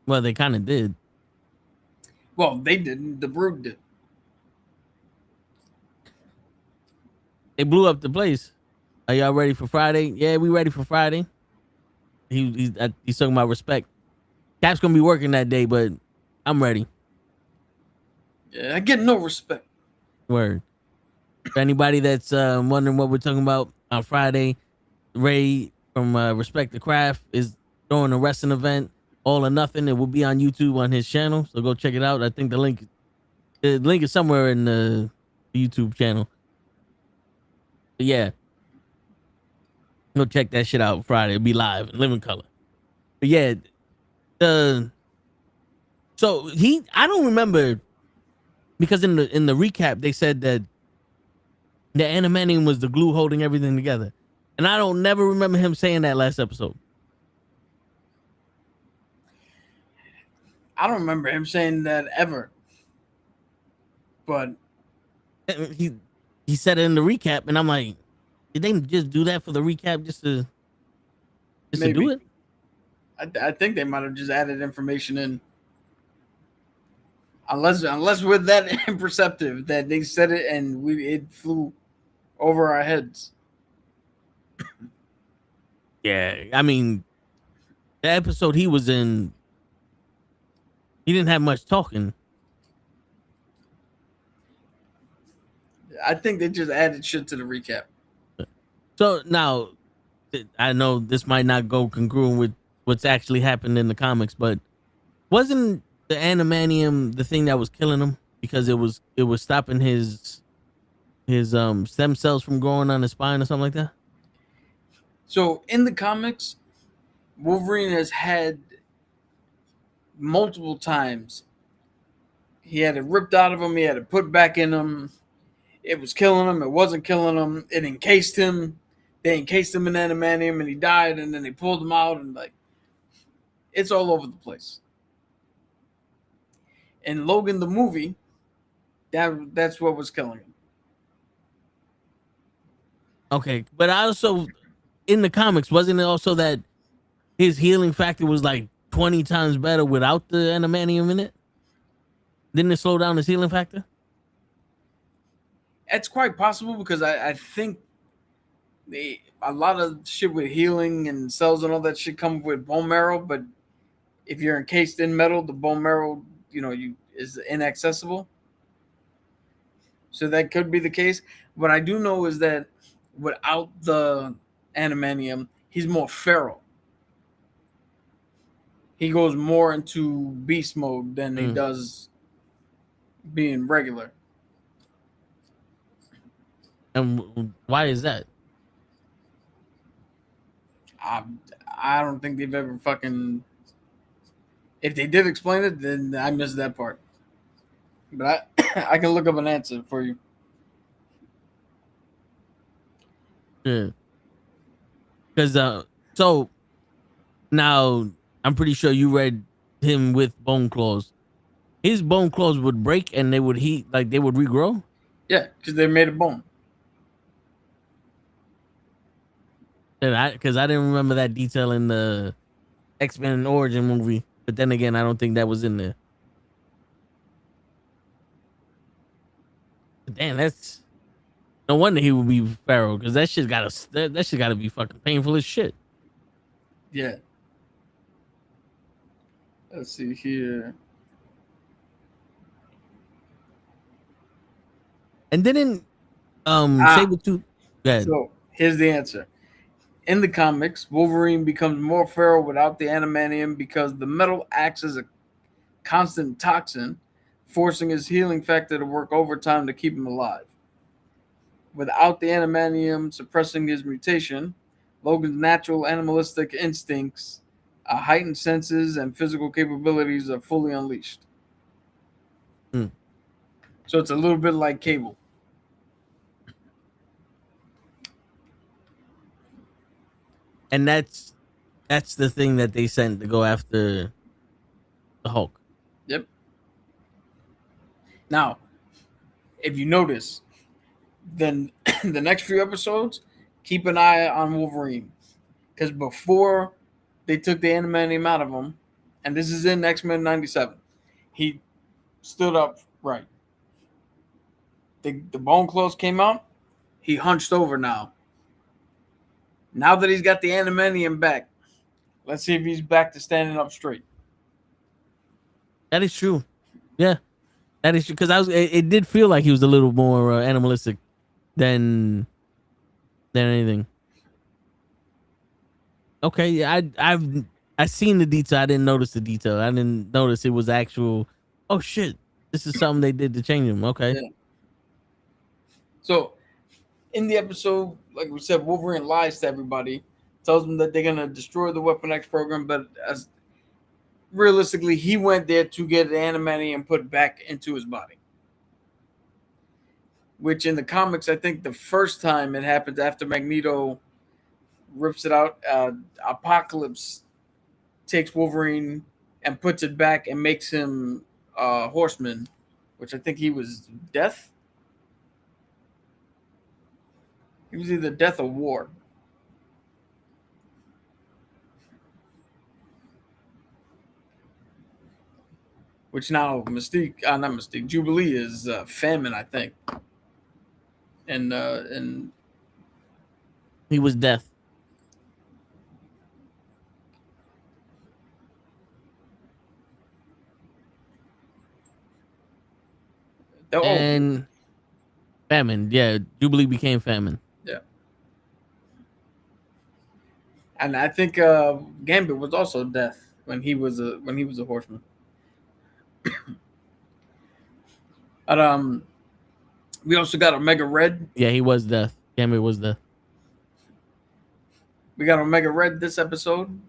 S2: Well, they kind of did.
S4: Well, they didn't. The Brood did.
S2: They blew up the place. Are y'all ready for Friday? Yeah, we ready for Friday. He's talking about respect. Cap's gonna be working that day, but I'm ready.
S4: Yeah, I get no respect.
S2: Word. For anybody that's wondering what we're talking about on Friday, Ray from Respect the Craft is throwing a wrestling event, All or Nothing. It will be on YouTube on his channel, so go check it out. I think the link is somewhere in the YouTube channel. But yeah, go check that shit out Friday. It'll be live in living color. But yeah, I don't remember, because in the recap they said that the animanium was the glue holding everything together, and I don't never remember him saying that last episode.
S4: I don't remember him saying that ever. But
S2: he said it in the recap, and I'm like, did they just do that for the recap just to do it?
S4: I think they might have just added information in. Unless we're that imperceptive that they said it and it flew over our heads.
S2: Yeah, I mean, the episode he was in, he didn't have much talking.
S4: I think they just added shit to the recap.
S2: So now, I know this might not go congruent with what's actually happened in the comics, but wasn't the animanium the thing that was killing him because it was stopping his his stem cells from growing on his spine or something like that?
S4: So in the comics, Wolverine has had multiple times. He had it ripped out of him. He had it put back in him. It was killing him. It wasn't killing him. It encased him. They encased him in adamantium, and he died. And then they pulled him out, and like, it's all over the place. In Logan the movie, that's what was killing him.
S2: Okay, but I also in the comics wasn't it also that his healing factor was like 20 times better without the adamantium in it? Didn't it slow down his healing factor?
S4: It's quite possible because I think a lot of shit with healing and cells and all that shit come with bone marrow, but if you're encased in metal, the bone marrow, is inaccessible. So that could be the case. What I do know is that without the adamantium, he's more feral. He goes more into beast mode than he does being regular.
S2: And why is that?
S4: I don't think they've ever fucking... If they did explain it, then I missed that part. But I can look up an answer for you.
S2: Yeah. Because so now I'm pretty sure you read him with bone claws. His bone claws would break and they would they would regrow.
S4: Yeah, because they made of bone.
S2: And because I didn't remember that detail in the X-Men origin movie, but then again, I don't think that was in there. Damn, that's no wonder he would be feral because that shit gotta be fucking painful as shit.
S4: Yeah. Let's see here.
S2: And didn't Sabretooth...
S4: So here's the answer. In the comics, Wolverine becomes more feral without the adamantium because the metal acts as a constant toxin, forcing his healing factor to work overtime to keep him alive. Without the adamantium suppressing his mutation, Logan's natural animalistic instincts, heightened senses, and physical capabilities are fully unleashed. So it's a little bit like Cable.
S2: And that's the thing that they sent to go after the Hulk.
S4: Yep. Now, if you notice, then the next few episodes, keep an eye on Wolverine. Because before they took the adamantium out of him, and this is in X-Men 97, he stood up right. The bone claws came out, he hunched over now. Now that he's got the adamantium back, let's see if he's back to standing up straight.
S2: That is true. Yeah, that is true. Because it did feel like he was a little more animalistic than anything. Okay, yeah, I've seen the detail. I didn't notice the detail. I didn't notice it was actual. Oh shit! This is something they did to change him. Okay.
S4: Yeah. So, in the episode, like we said, Wolverine lies to everybody, tells them that they're gonna destroy the Weapon X program, but as realistically, he went there to get the adamantium put back into his body. Which in the comics, I think the first time it happens after Magneto rips it out, Apocalypse takes Wolverine and puts it back and makes him Horseman, which I think he was Death. He was either Death or War. Which now not Mystique, Jubilee is Famine, I think. And
S2: he was Death. And Famine, yeah. Jubilee became Famine.
S4: Yeah. And I think Gambit was also Death when he was a Horseman. But We also got Omega Red.
S2: Yeah, he was Death. Gambit was Death.
S4: We got Omega Red this episode.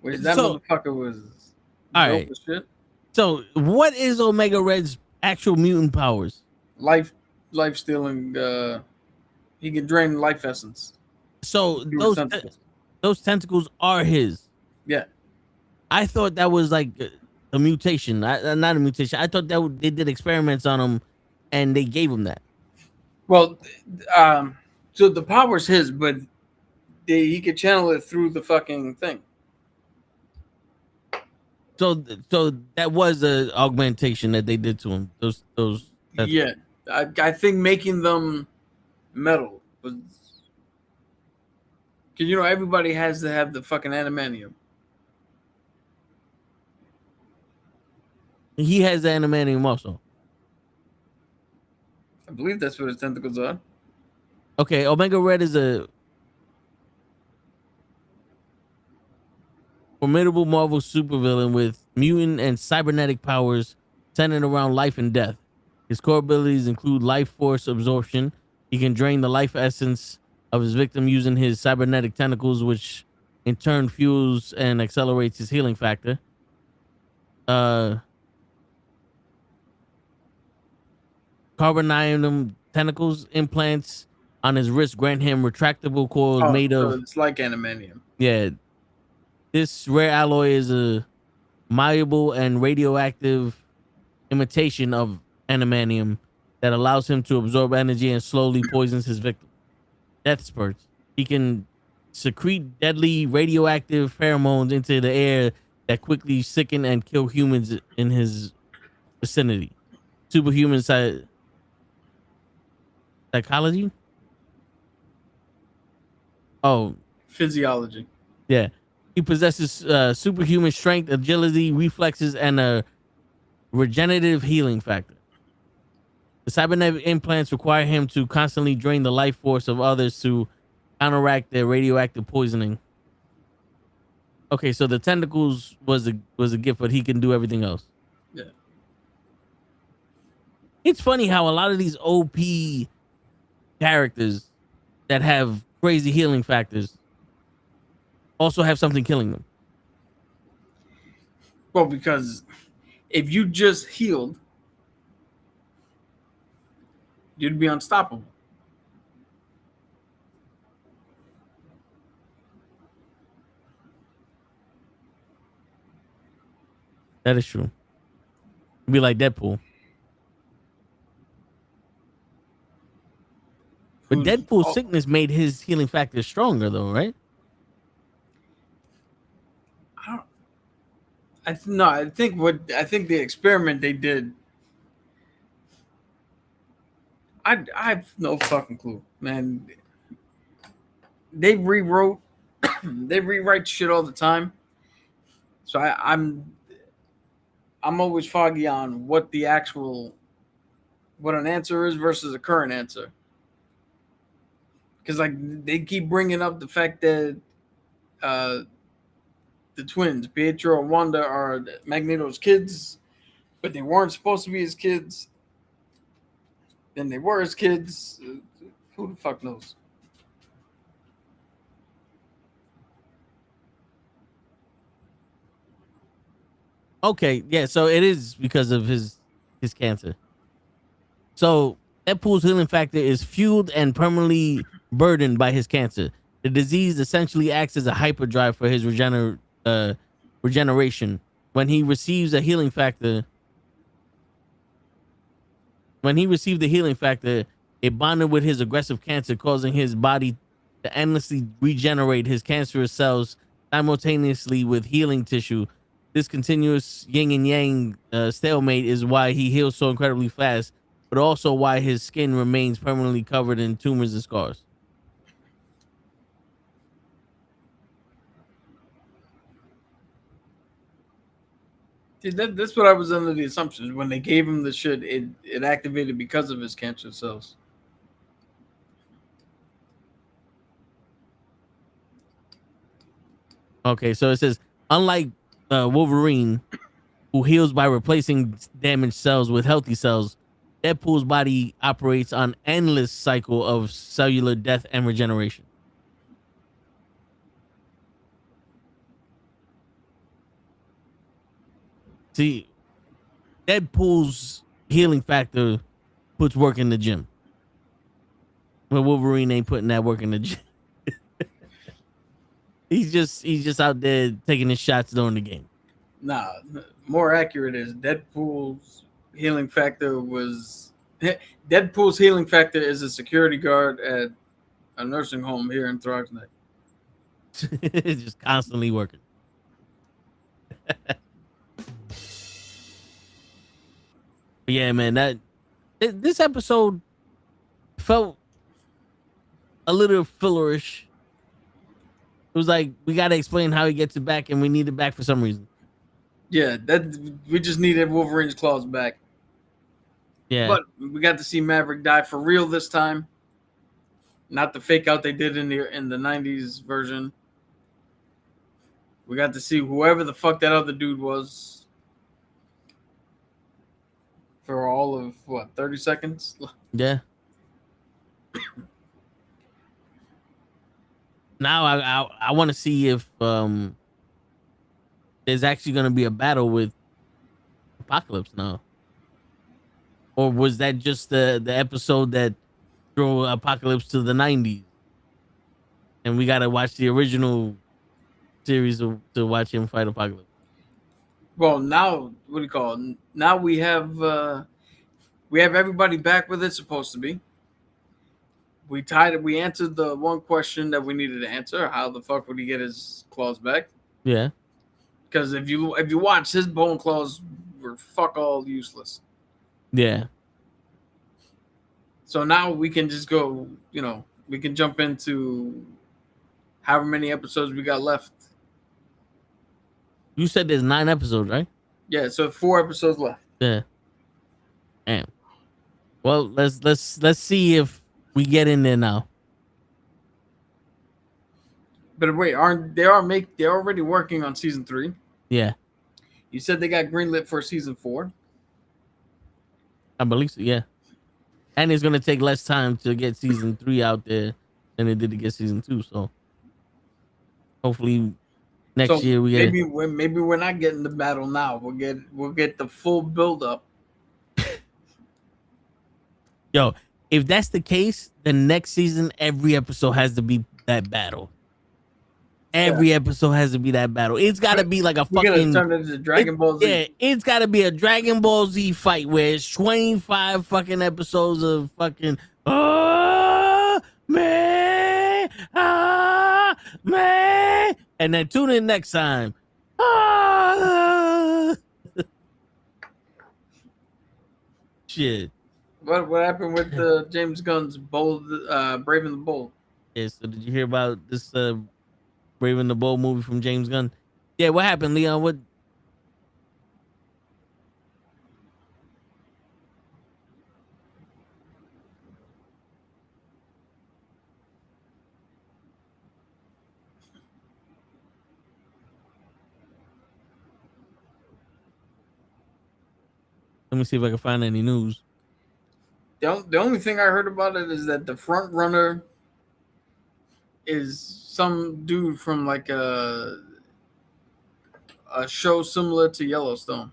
S4: Which that motherfucker was
S2: all
S4: dope
S2: right.
S4: as shit.
S2: So, what is Omega Red's actual mutant powers?
S4: Life stealing. He can drain life essence.
S2: So
S4: Through
S2: those tentacles are his.
S4: Yeah.
S2: I thought that was like a mutation. Not a mutation. I thought that they did experiments on him, and they gave him that.
S4: Well, so the power's his, but he could channel it through the fucking thing.
S2: So that was a augmentation that they did to him.
S4: Yeah, I think making them metal was, because everybody has to have the fucking adamantium.
S2: He has the adamantium also.
S4: I believe that's what his tentacles are.
S2: Okay, Omega Red is a formidable Marvel supervillain with mutant and cybernetic powers centered around life and death. His core abilities include life force absorption. He can drain the life essence of his victim using his cybernetic tentacles, which in turn fuels and accelerates his healing factor. Carbonium tentacles implants on his wrist grant him retractable cores made
S4: so
S2: of.
S4: It's like adamantium.
S2: Yeah. This rare alloy is a malleable and radioactive imitation of adamantium that allows him to absorb energy and slowly poisons his victim. Death spurts. He can secrete deadly radioactive pheromones into the air that quickly sicken and kill humans in his vicinity. Superhuman psychology? Oh.
S4: Physiology.
S2: Yeah. He possesses superhuman strength, agility, reflexes, and a regenerative healing factor. The cybernetic implants require him to constantly drain the life force of others to counteract their radioactive poisoning. Okay, so the tentacles was a gift, but he can do everything else.
S4: Yeah.
S2: It's funny how a lot of these OP characters that have crazy healing factors also have something killing them.
S4: Well, because if you just healed, you'd be unstoppable.
S2: That is true. It'd be like Deadpool. But Deadpool's sickness made his healing factor stronger, though, right?
S4: I think the experiment they did. I have no fucking clue, man. They rewrite shit all the time, so I'm always foggy on what an answer is versus a current answer. Because they keep bringing up the fact that the twins, Pietro and Wanda, are Magneto's kids, but they weren't supposed to be his kids. Then they were his kids. Who the fuck knows?
S2: Okay, yeah, so it is because of his cancer. So Deadpool's healing factor is fueled and permanently burdened by his cancer. The disease essentially acts as a hyperdrive for his regeneration. When he received the healing factor, it bonded with his aggressive cancer, causing his body to endlessly regenerate his cancerous cells simultaneously with healing tissue. This continuous yin and yang stalemate is why he heals so incredibly fast, but also why his skin remains permanently covered in tumors and scars.
S4: See, that's what I was under the assumption. When they gave him the shit, it activated because of his cancer cells.
S2: Okay, so it says, unlike Wolverine, who heals by replacing damaged cells with healthy cells, Deadpool's body operates on endless cycle of cellular death and regeneration. See, Deadpool's healing factor puts work in the gym. But Wolverine ain't putting that work in the gym. He's just out there taking his shots during the game.
S4: Nah, more accurate is Deadpool's healing factor was Deadpool's healing factor is a security guard at a nursing home here in Throgs Neck.
S2: It's just constantly working. But yeah, man, this episode felt a little fillerish. It was like we got to explain how he gets it back, and we need it back for some reason.
S4: Yeah, that we just needed Wolverine's claws back.
S2: Yeah,
S4: But we got to see Maverick die for real this time. Not the fake out they did in the 90s version. We got to see whoever the fuck that other dude was for all of 30 seconds.
S2: yeah. Now I want to see if there's actually going to be a battle with Apocalypse now. Or was that just the episode that threw Apocalypse to the 90s? And we got to watch the original series to watch him fight Apocalypse.
S4: Well, now what do you call it? Now we have everybody back where they're supposed to be. We answered the one question that we needed to answer. How the fuck would he get his claws back?
S2: Yeah.
S4: Because if you watch, his bone claws were fuck all useless.
S2: Yeah.
S4: So now we can just go, we can jump into however many episodes we got left.
S2: You said there's 9 episodes, right?
S4: Yeah, so 4 episodes left.
S2: Yeah. Damn. Well, let's see if we get in there now.
S4: But wait, they're already working on season 3?
S2: Yeah.
S4: You said they got greenlit for season 4?
S2: I believe so, yeah. And it's gonna take less time to get season 3 out there than it did to get season 2. So hopefully next year we get
S4: maybe we're not getting the battle now. We'll get the full build up.
S2: Yo, if that's the case, then next season every episode has to be that battle. Every episode has to be that battle. It's got to be like a fucking.
S4: Turn it into Dragon Ball Z.
S2: Yeah, it's got to be a Dragon Ball Z fight where it's 25 fucking episodes of fucking. Oh man, man, and then tune in next time. Shit.
S4: What happened with James Gunn's Brave and the Bold?
S2: Yeah. So did you hear about this? Brave and the Bold movie from James Gunn. Yeah, what happened, Leon? What? Let me see if I can find any news.
S4: The only thing I heard about it is that the front runner is some dude from like a show similar to Yellowstone.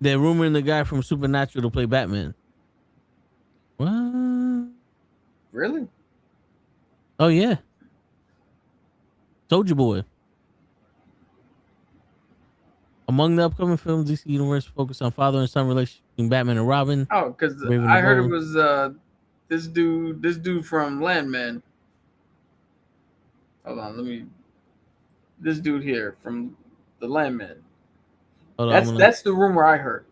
S2: They're rumoring the guy from Supernatural to play Batman. What?
S4: Really?
S2: Oh yeah. Soldier Boy. Among the upcoming films, DC Universe focused on father and son relationship between Batman and Robin.
S4: Oh, because I heard it was this dude from Landman. Hold on, this dude here from the Landman. That's the rumor I heard.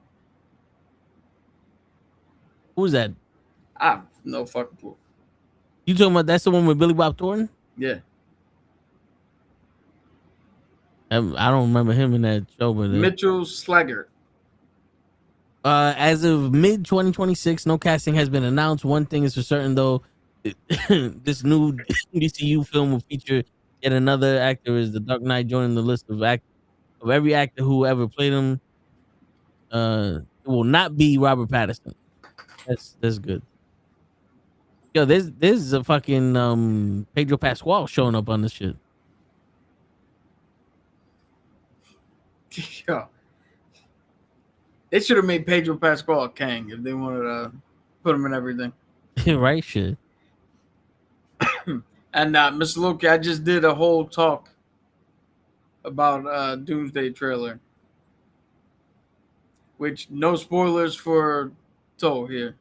S2: Who's that?
S4: I have no fucking clue.
S2: You talking about that's the one with Billy Bob Thornton?
S4: Yeah.
S2: I don't remember him in that show, but
S4: Mitchell Slaggert.
S2: As of mid 2026, no casting has been announced. One thing is for certain, though, this new DCU film will feature yet another actor as the Dark Knight, joining the list of of every actor who ever played him. It will not be Robert Pattinson. That's good. Yo, there's a fucking Pedro Pascal showing up on this shit.
S4: Yeah. They should have made Pedro Pascal Kang if they wanted to put him in everything.
S2: Right, shit.
S4: And Mr. Loki, I just did a whole talk about Doomsday trailer. Which, no spoilers for Toe here.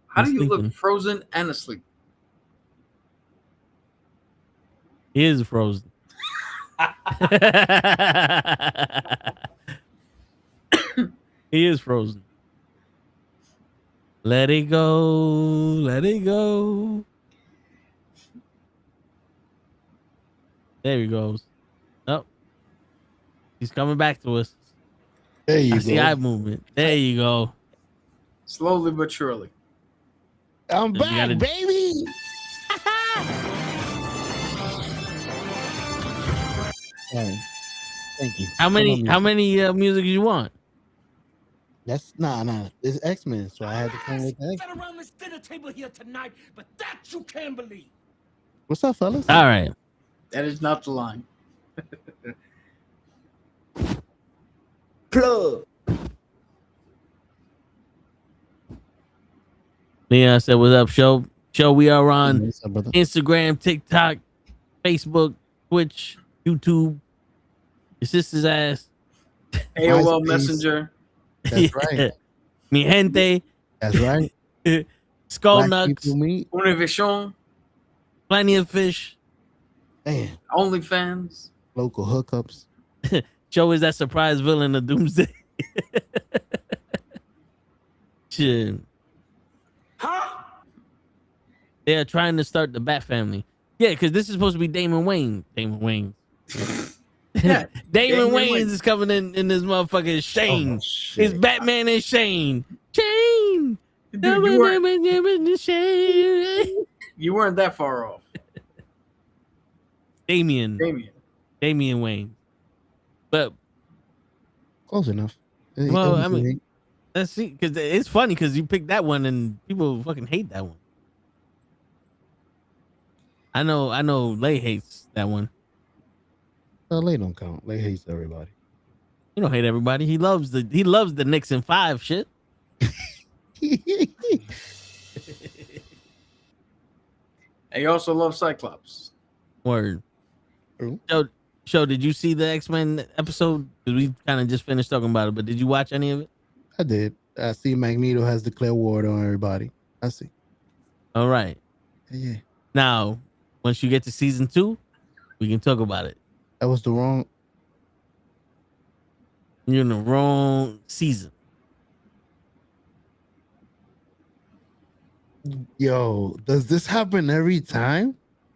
S4: How do you look frozen and asleep?
S2: He is frozen. He is frozen. Let it go. Let it go. There he goes. Oh, he's coming back to us.
S7: There you
S2: I
S7: go.
S2: see eye movement. There you go.
S4: Slowly but surely.
S7: I'm back,
S2: gotta-
S7: baby. Oh, thank you.
S2: How many music you want?
S7: That's nah. It's X-Men, so I had to come with that.
S8: Sat around this dinner table here tonight, but that you can't believe.
S7: What's up, fellas?
S2: All right.
S4: That is not the line.
S7: Plug.
S2: Leon said, "What's up, show? We are on
S7: What's up, brother?
S2: Instagram, TikTok, Facebook, Twitch, YouTube. Your sister's ass.
S4: AOL
S7: MySpace.
S4: Messenger.
S7: That's right.
S2: Mi gente,
S7: That's right.
S2: Skull
S7: Black
S2: Nuts,
S7: people meet.
S4: Univision.
S2: Plenty of Fish.
S7: Man,
S4: OnlyFans.
S7: local hookups.
S2: Joe is that surprise villain of Doomsday. Shit.
S8: Huh?
S2: They are trying to start the Bat Family. Yeah, because this is supposed to be Damon Wayne.
S4: Yeah,
S2: Damon
S4: Wayans
S2: Wayans is coming in this motherfucking Shane.
S7: Oh, shit.
S2: It's Batman and Shane. Shane.
S4: Dude, you weren't that far off.
S2: Damian Wayne. But
S7: Close enough.
S2: Well, I mean, let's see, because it's funny because you picked that one and people fucking hate that one. I know Lay hates that one.
S7: Lay don't count. Lay hates everybody.
S2: You don't hate everybody. He loves the Nixon 5 shit.
S4: And you also love Cyclops.
S2: Word.
S7: True.
S2: Show, did you see the X-Men episode? 'Cause we kind of just finished talking about it, but did you watch any of it?
S7: I did. I see Magneto has declared war on everybody. I see.
S2: All right.
S7: Yeah.
S2: Now, once you get to season 2, we can talk about it.
S7: That was the wrong.
S2: You're in the wrong season.
S7: Yo, does this happen every time?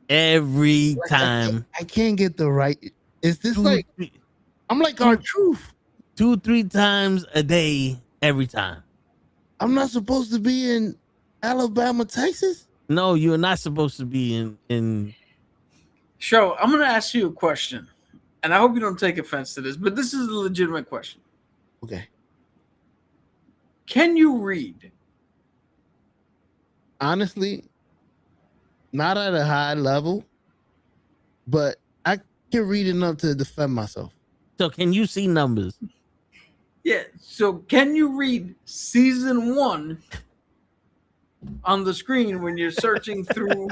S2: Every time.
S7: I can't get the right. Is this like I'm like our truth?
S2: 2-3 times a day, every time.
S7: I'm not supposed to be in Alabama, Texas?
S2: No, you're not supposed to be in
S4: Show, I'm going to ask you a question, and I hope you don't take offense to this, but this is a legitimate question.
S7: Okay.
S4: Can you read?
S7: Honestly, not at a high level, but I can read enough to defend myself.
S2: So can you see numbers?
S4: Yeah. So can you read season 1 on the screen when you're searching through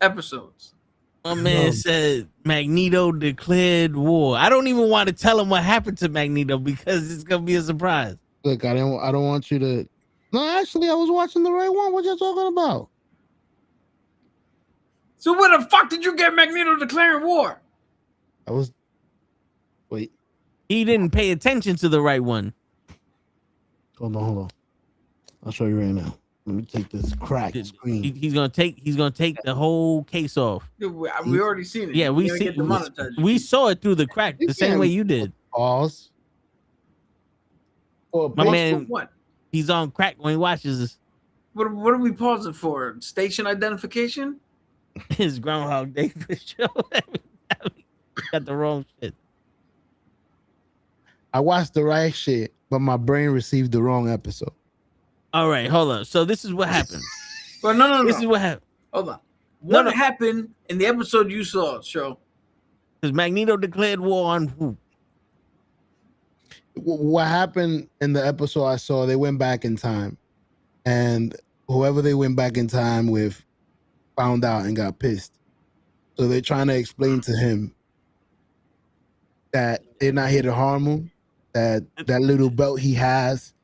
S4: episodes?
S2: My man said Magneto declared war. I don't even want to tell him what happened to Magneto because it's gonna be a surprise.
S7: Look, I don't want you to. No, actually, I was watching the right one. What you talking about?
S4: So where the fuck did you get Magneto declaring war?
S7: I was. Wait,
S2: He didn't pay attention to the right one.
S7: hold on. I'll show you right now. Let me take this cracked screen.
S2: He's gonna take the whole case off.
S4: Dude, we already seen it.
S2: Yeah,
S4: You
S2: we
S4: can't
S2: see
S4: get demonetized.
S2: we saw it through the crack
S7: You
S2: the same
S7: can't-
S2: way you did.
S7: Pause.
S2: My man,
S4: What?
S2: he's on crack when he watches this.
S4: What are we pausing for? Station identification?
S2: It's Groundhog Day for sure. Got the wrong shit.
S7: I watched the right shit, but my brain received the wrong episode.
S2: All right, hold on. So this is what happened.
S4: But no.
S2: This is what happened.
S4: Hold on. What happened in the episode you saw, Show?
S2: Because Magneto declared war on who?
S7: What happened in the episode I saw, they went back in time. And whoever they went back in time with found out and got pissed. So they're trying to explain to him that they're not here to harm him, that little belt he has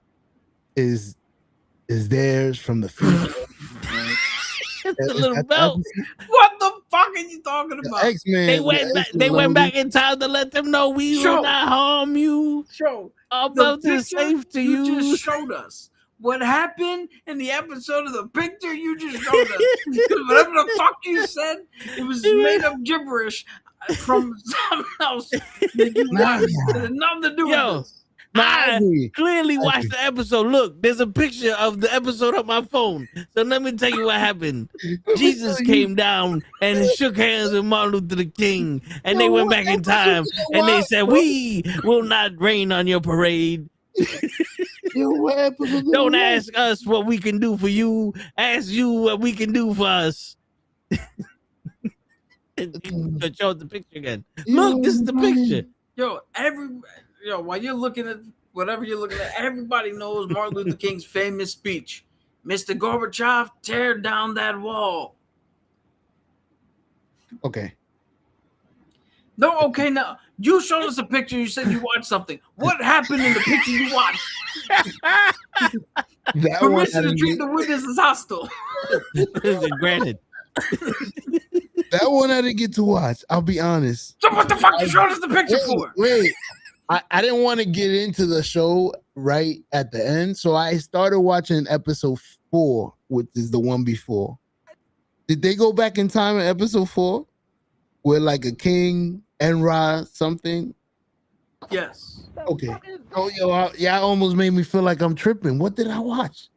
S7: is theirs from the future.
S2: The little belt.
S4: What the fuck are you talking about?
S7: X-Men.
S2: They went back in time to let them know we will not harm you.
S4: Show.
S2: Our belt is safe to
S4: you
S2: use.
S4: just showed us. What happened in the episode of the picture you just showed us? Because whatever the fuck you said, it was made up gibberish from something else that you watched. It had nothing to do with this.
S2: I clearly watched the episode. Look, there's a picture of the episode on my phone. So let me tell you what happened. Jesus came down and shook hands with Martin Luther King, and they went back in time and they said, "We will not rain on your parade." Don't ask us what we can do for you. Ask you what we can do for us. Show the picture again. Look, this is the picture.
S4: While you're looking at whatever you're looking at, everybody knows Martin Luther King's famous speech. Mr. Gorbachev, tear down that wall.
S7: Okay.
S4: No, okay, now. You showed us a picture. You said you watched something. What happened in the picture you watched? Permission to treat the witness as hostile.
S2: Granted.
S7: That one I didn't get to watch. I'll be honest.
S4: So what the fuck you showed us the picture for?
S7: Wait. I didn't want to get into the show right at the end, so I started watching episode 4, which is the one before. Did they go back in time in episode 4 with like a king, Enra, something?
S4: Yes.
S7: Okay. Oh, y'all almost made me feel like I'm tripping. What did I watch?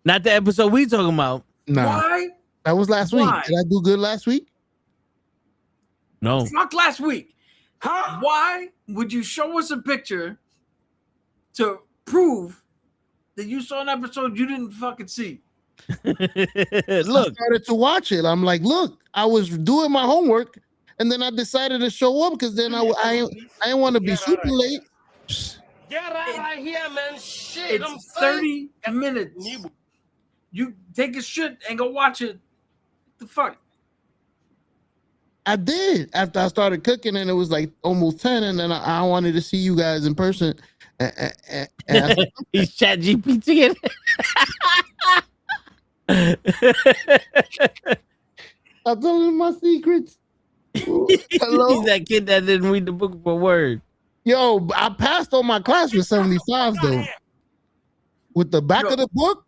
S2: Not the episode we talking about.
S7: Nah.
S4: Why?
S7: That was last week. Did I do good last week?
S2: No.
S4: Fuck last week. Why would you show us a picture to prove that you saw an episode you didn't fucking see?
S2: Look.
S7: I started to watch it. I'm like, look, I was doing my homework, and then I decided to show up because then I didn't want to be super late.
S8: Get out of here, man. Shit.
S4: It's 30 minutes. You take a shit and go watch it. The fuck?
S7: I did after I started cooking, and it was like almost 10, and then I wanted to see you guys in person. And
S2: he's chat GPT.
S7: I told him my secrets. Hello?
S2: He's that kid that didn't read the book for word.
S7: Yo, I passed on my class with 75s though. With the back of the book,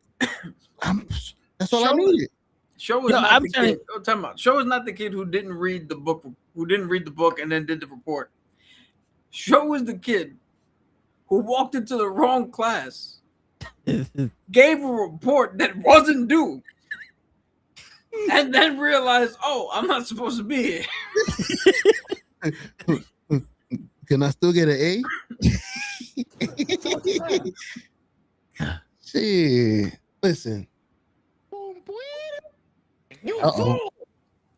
S7: that's all I needed.
S4: Show is not the kid. Time out. Show is not the kid who didn't read the book, and then did the report. Show is the kid who walked into the wrong class, gave a report that wasn't due, and then realized, oh, I'm not supposed to be here.
S7: Can I still get an A? Shit. Listen.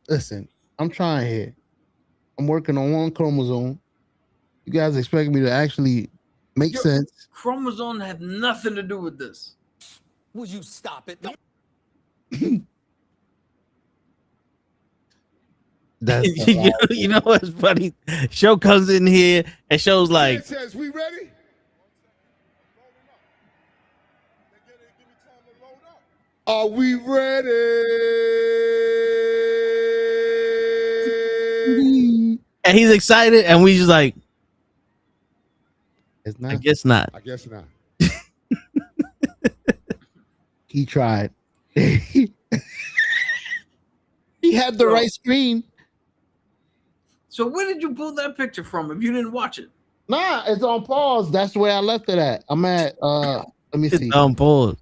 S7: Listen, I'm trying here. I'm working on one chromosome. You guys expect me to actually make sense.
S4: Chromosomes have nothing to do with this.
S8: Would you stop it?
S7: That's
S2: you know what's funny? Show comes in here and shows like,
S9: says, we ready? Are we ready?
S2: and he's excited, and we just like,
S7: it's not.
S2: I guess not.
S9: I guess not.
S7: He tried. He had the right screen.
S4: So where did you pull that picture from if you didn't watch it?
S7: Nah, it's on pause. That's where I left it at. I'm at let me see.
S2: It's on pause.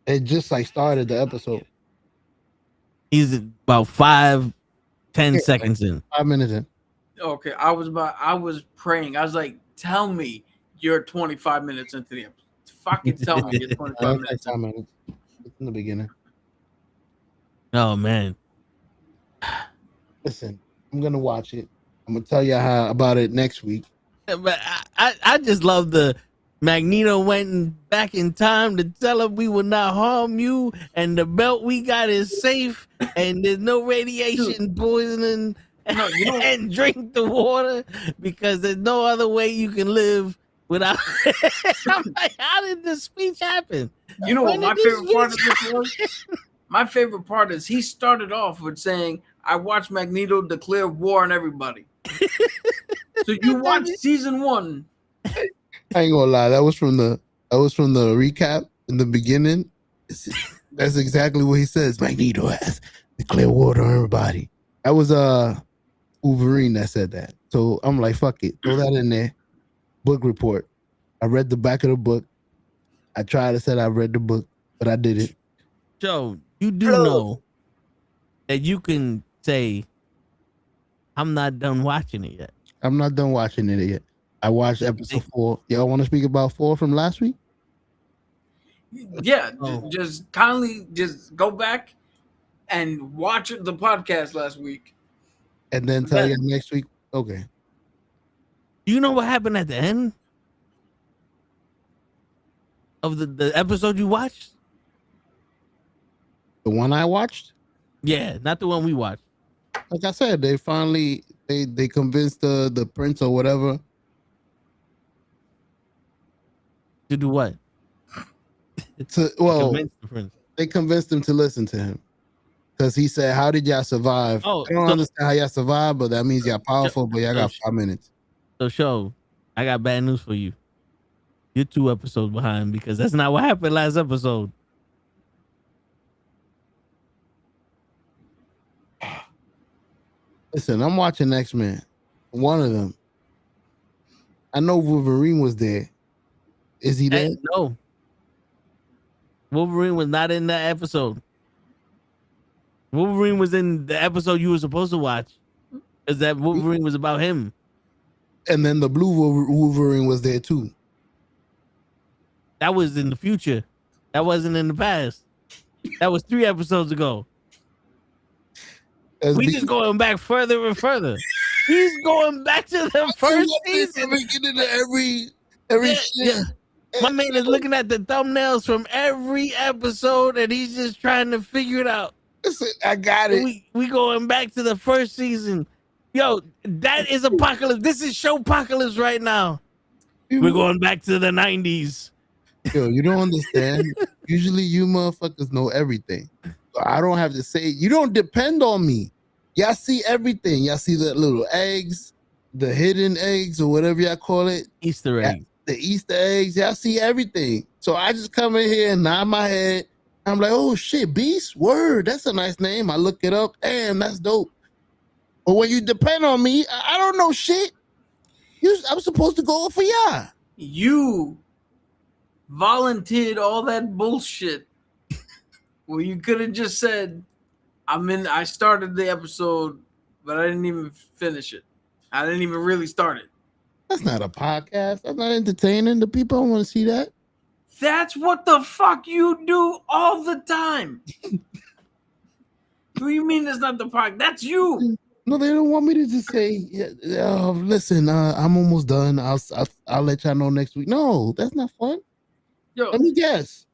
S7: It just like started the episode.
S2: He's about 5-10 seconds in.
S7: 5 minutes in.
S4: Okay, I was praying. I was like, tell me you're 25 minutes into the episode. Fucking tell me you're 25 minutes.
S7: 5 minutes. It's in the beginning.
S2: Oh man.
S7: Listen, I'm gonna watch it. I'm gonna tell you about it next week.
S2: But I just love the Magneto went back in time to tell him we will not harm you, and the belt we got is safe, and there's no radiation poisoning, and drink the water because there's no other way you can live without. I'm like, how did this speech happen?
S4: You know what my favorite part of this was? My favorite part is he started off with saying, I watched Magneto declare war on everybody. So you watched season 1.
S7: I ain't gonna lie, that was from the recap in the beginning. That's exactly what he says. Magneto has declared war on everybody. That was Wolverine that said that. So I'm like, fuck it, throw that in there. Book report. I read the back of the book. I tried to say I read the book, but I didn't.
S2: Joe, you do know that you can say, I'm not done watching it yet.
S7: I'm not done watching it yet. I watched episode 4. Y'all want to speak about 4 from last week?
S4: Yeah, just kindly just go back and watch the podcast last week.
S7: And then tell you next week. Okay.
S2: Do you know what happened at the end of the episode you watched?
S7: The one I watched?
S2: Yeah, not the one we watched.
S7: Like I said, they finally they convinced the prince or whatever
S2: to do what?
S7: They convinced him to listen to him because he said, "How did y'all survive?" I don't understand how y'all survive, but that means y'all powerful. But y'all got 5 minutes.
S2: So, show, I got bad news for you. You're 2 episodes behind because that's not what happened last episode.
S7: Listen, I'm watching X-Men. One of them. I know Wolverine was there. Is he there?
S2: No. Wolverine was not in that episode. Wolverine was in the episode you were supposed to watch. Because that Wolverine was about him.
S7: And then the blue Wolverine was there too.
S2: That was in the future. That wasn't in the past. That was 3 episodes ago. We just going back further and further. He's going back to the first season.
S7: Beginning of every shit.
S2: Yeah. My man is looking at the thumbnails from every episode and he's just trying to figure it out.
S7: Listen, I got it.
S2: We going back to the first season. Yo, that is Apocalypse. This is show Apocalypse right now. We're going back to the 90s.
S7: Yo, you don't understand. Usually you motherfuckers know everything. I don't have to say, you don't depend on me. Y'all see everything. Y'all see the little eggs, the hidden eggs or whatever y'all call it.
S2: Easter eggs.
S7: The Easter eggs. Y'all see everything. So I just come in here and nod my head. I'm like, oh shit, Beast, word. That's a nice name. I look it up. Damn, that's dope. But when you depend on me, I don't know shit. I'm supposed to go for y'all.
S4: You volunteered all that bullshit. Well, you could have just said, I started the episode, but I didn't even finish it. I didn't even really start it.
S7: That's not a podcast. That's not entertaining. The people don't want to see that.
S4: That's what the fuck you do all the time. What do you mean it's not the podcast? That's you.
S7: No, they don't want me to just say, listen, I'm almost done. I'll let y'all know next week. No, that's not fun.
S4: Yo,
S7: let me guess.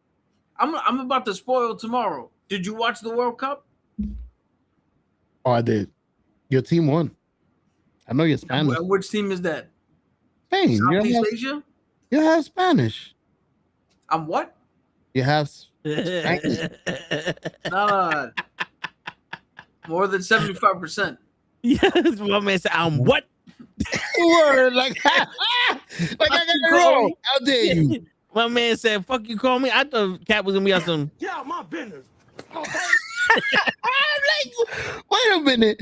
S4: I'm about to spoil tomorrow. Did you watch the World Cup?
S7: Oh, I did. Your team won. I know you're Spanish.
S4: And which team is that?
S7: Spain.
S4: Southeast Asia?
S7: You have Spanish.
S4: I'm what?
S7: You have Spanish.
S4: No. More than 75%.
S2: Yes, my man said, I'm what?
S7: Word, like I got it wrong. How dare you?
S2: My man said, fuck you call me? I thought Cap was gonna be on some.
S8: Yeah, my business. Okay.
S7: I'm like, wait a minute.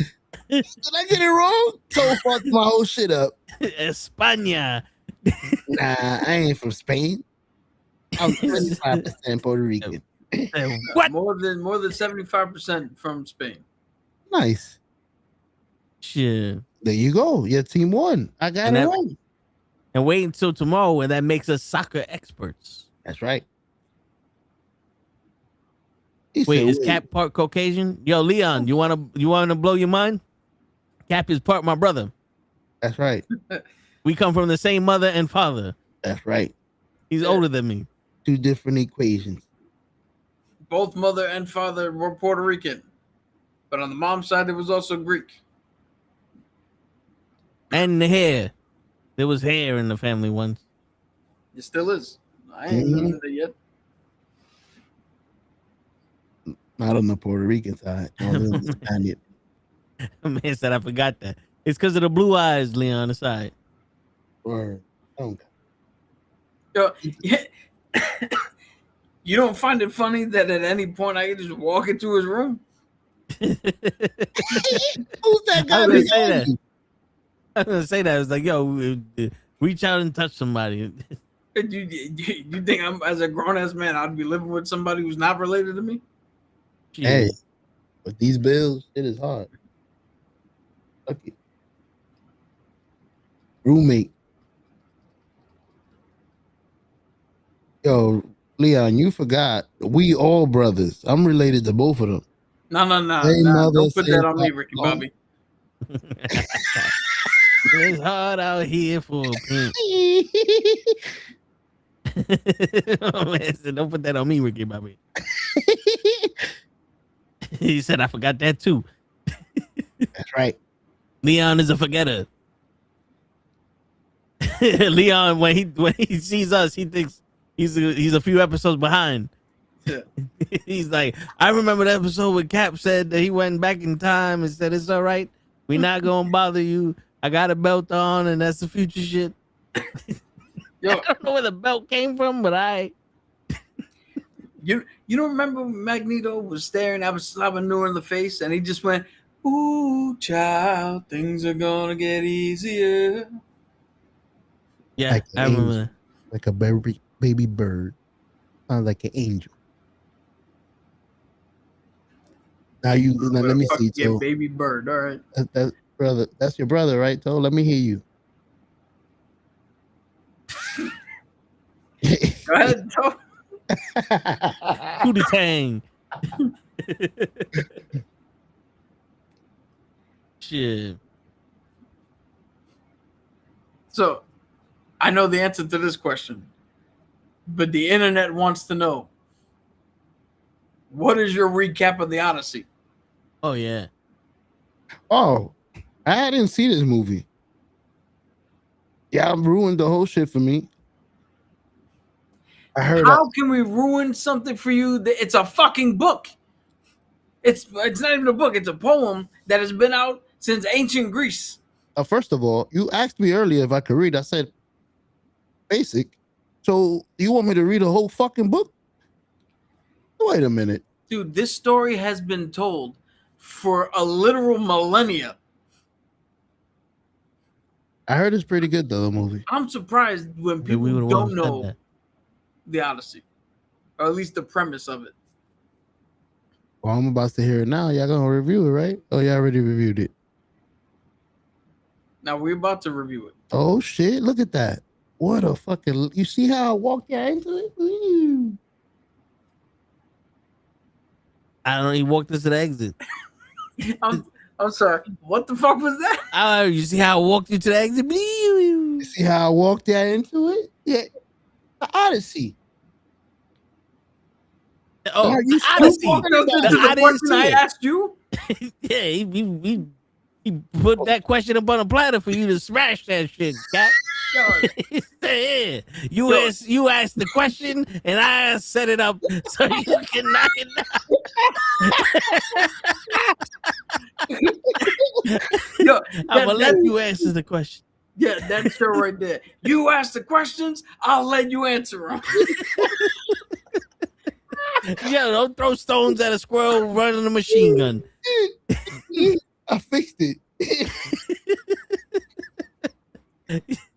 S7: Did I get it wrong? So fucked my whole shit up.
S2: España.
S7: Nah, I ain't from Spain. I'm 25% Puerto Rican.
S2: What?
S4: More than 75% from Spain.
S7: Nice.
S2: Shit.
S7: There you go. Your team won. I got
S2: And
S7: it
S2: that-
S7: right.
S2: And wait until tomorrow, and that makes us soccer experts.
S7: That's right. He
S2: Wait,
S7: said,
S2: is Cap part Caucasian? Yo, Leon, you wanna blow your mind? Cap is part my brother.
S7: That's right.
S2: We come from the same mother and father.
S7: That's right.
S2: He's older than me.
S7: 2 different equations.
S4: Both mother and father were Puerto Rican, but on the mom's side, it was also Greek.
S2: And the hair. There was hair in the family once.
S4: It still is. I ain't losing it yet.
S7: Not on the Puerto Rican side. I don't understand it.
S2: Man said I forgot that. It's because of the blue eyes, Leon, on the side.
S7: Or
S4: Yo, you don't find it funny that at any point I can just walk into his room?
S7: Who's that
S2: I
S7: guy?
S2: was gonna say that. I was gonna say that. It's like, yo, reach out and touch somebody.
S4: You think I'm, as a grown ass man, I'd be living with somebody who's not related to me?
S7: Hey, with these bills, it is hard. Okay. Roommate. Yo, Leon, you forgot. We all brothers. I'm related to both of them.
S4: No.
S7: Same mother,
S4: Don't put
S7: same
S4: that on me,
S7: father.
S4: Ricky Bobby.
S2: It's hard out here for a pimp. Oh, man said, don't put that on me, Ricky Bobby. He said, I forgot that too.
S7: That's right.
S2: Leon is a forgetter. Leon, when he sees us, he thinks he's a few episodes behind.
S4: Yeah.
S2: He's like, I remember the episode where Cap said that he went back in time and said, it's all right. We're not going to bother you. I got a belt on and that's the future shit.
S4: Yo,
S2: I don't know where the belt came from, but
S4: you don't remember when Magneto was staring at Slabanur in the face and he just went, ooh, child, things are going to get easier.
S2: yeah,
S7: Like
S2: I remember that.
S7: Like a baby bird. Sounds like an angel. Now let me see.
S4: Yeah,
S7: So
S4: baby bird. All right.
S7: that brother, that's your brother, right? So let me hear you.
S4: Go ahead, Joe.
S2: Hootie Tang. Shit.
S4: So, I know the answer to this question, but the internet wants to know, what is your recap of the Odyssey?
S2: Oh, yeah.
S7: Oh, I didn't see this movie. Y'all ruined the whole shit for me. I heard.
S4: How can we ruin something for you? It's a fucking book. It's not even a book. It's a poem that has been out since ancient Greece.
S7: First of all, you asked me earlier if I could read. I said basic. So you want me to read a whole fucking book? Wait a minute.
S4: Dude, this story has been told for a literal millennia.
S7: I heard it's pretty good though, the movie.
S4: I'm surprised when
S2: Maybe we
S4: people
S2: would've
S4: don't
S2: wanted to said
S4: know
S2: that.
S4: the Odyssey, or at least the premise of it.
S7: Well, I'm about to hear it now. Y'all gonna review it, right? Oh, y'all already reviewed it.
S4: Now we're about to review it.
S7: Oh shit! Look at that. What a fucking! You see how I walked you into it? Ooh.
S2: I don't know. He walked us to the exit.
S4: I'm sorry. What the fuck was that?
S2: You see how I walked you to the exit?
S7: You see how I walked you into it? Yeah, the Odyssey.
S2: Oh,
S7: Are you
S2: the Odyssey.
S7: walking
S4: To
S7: up
S4: the
S2: I didn't
S4: question
S2: see
S4: I
S2: it.
S4: asked you.
S2: Yeah, he put that question up on a platter for you to smash that shit, Cap. Yeah. You asked the question and I set it up so you can knock it down.
S4: Yo,
S2: I'm gonna let you answer the question.
S4: Yeah, that's show right there. You ask the questions, I'll let you answer them.
S2: Yeah, don't throw stones at a squirrel running a machine gun.
S7: I fixed it.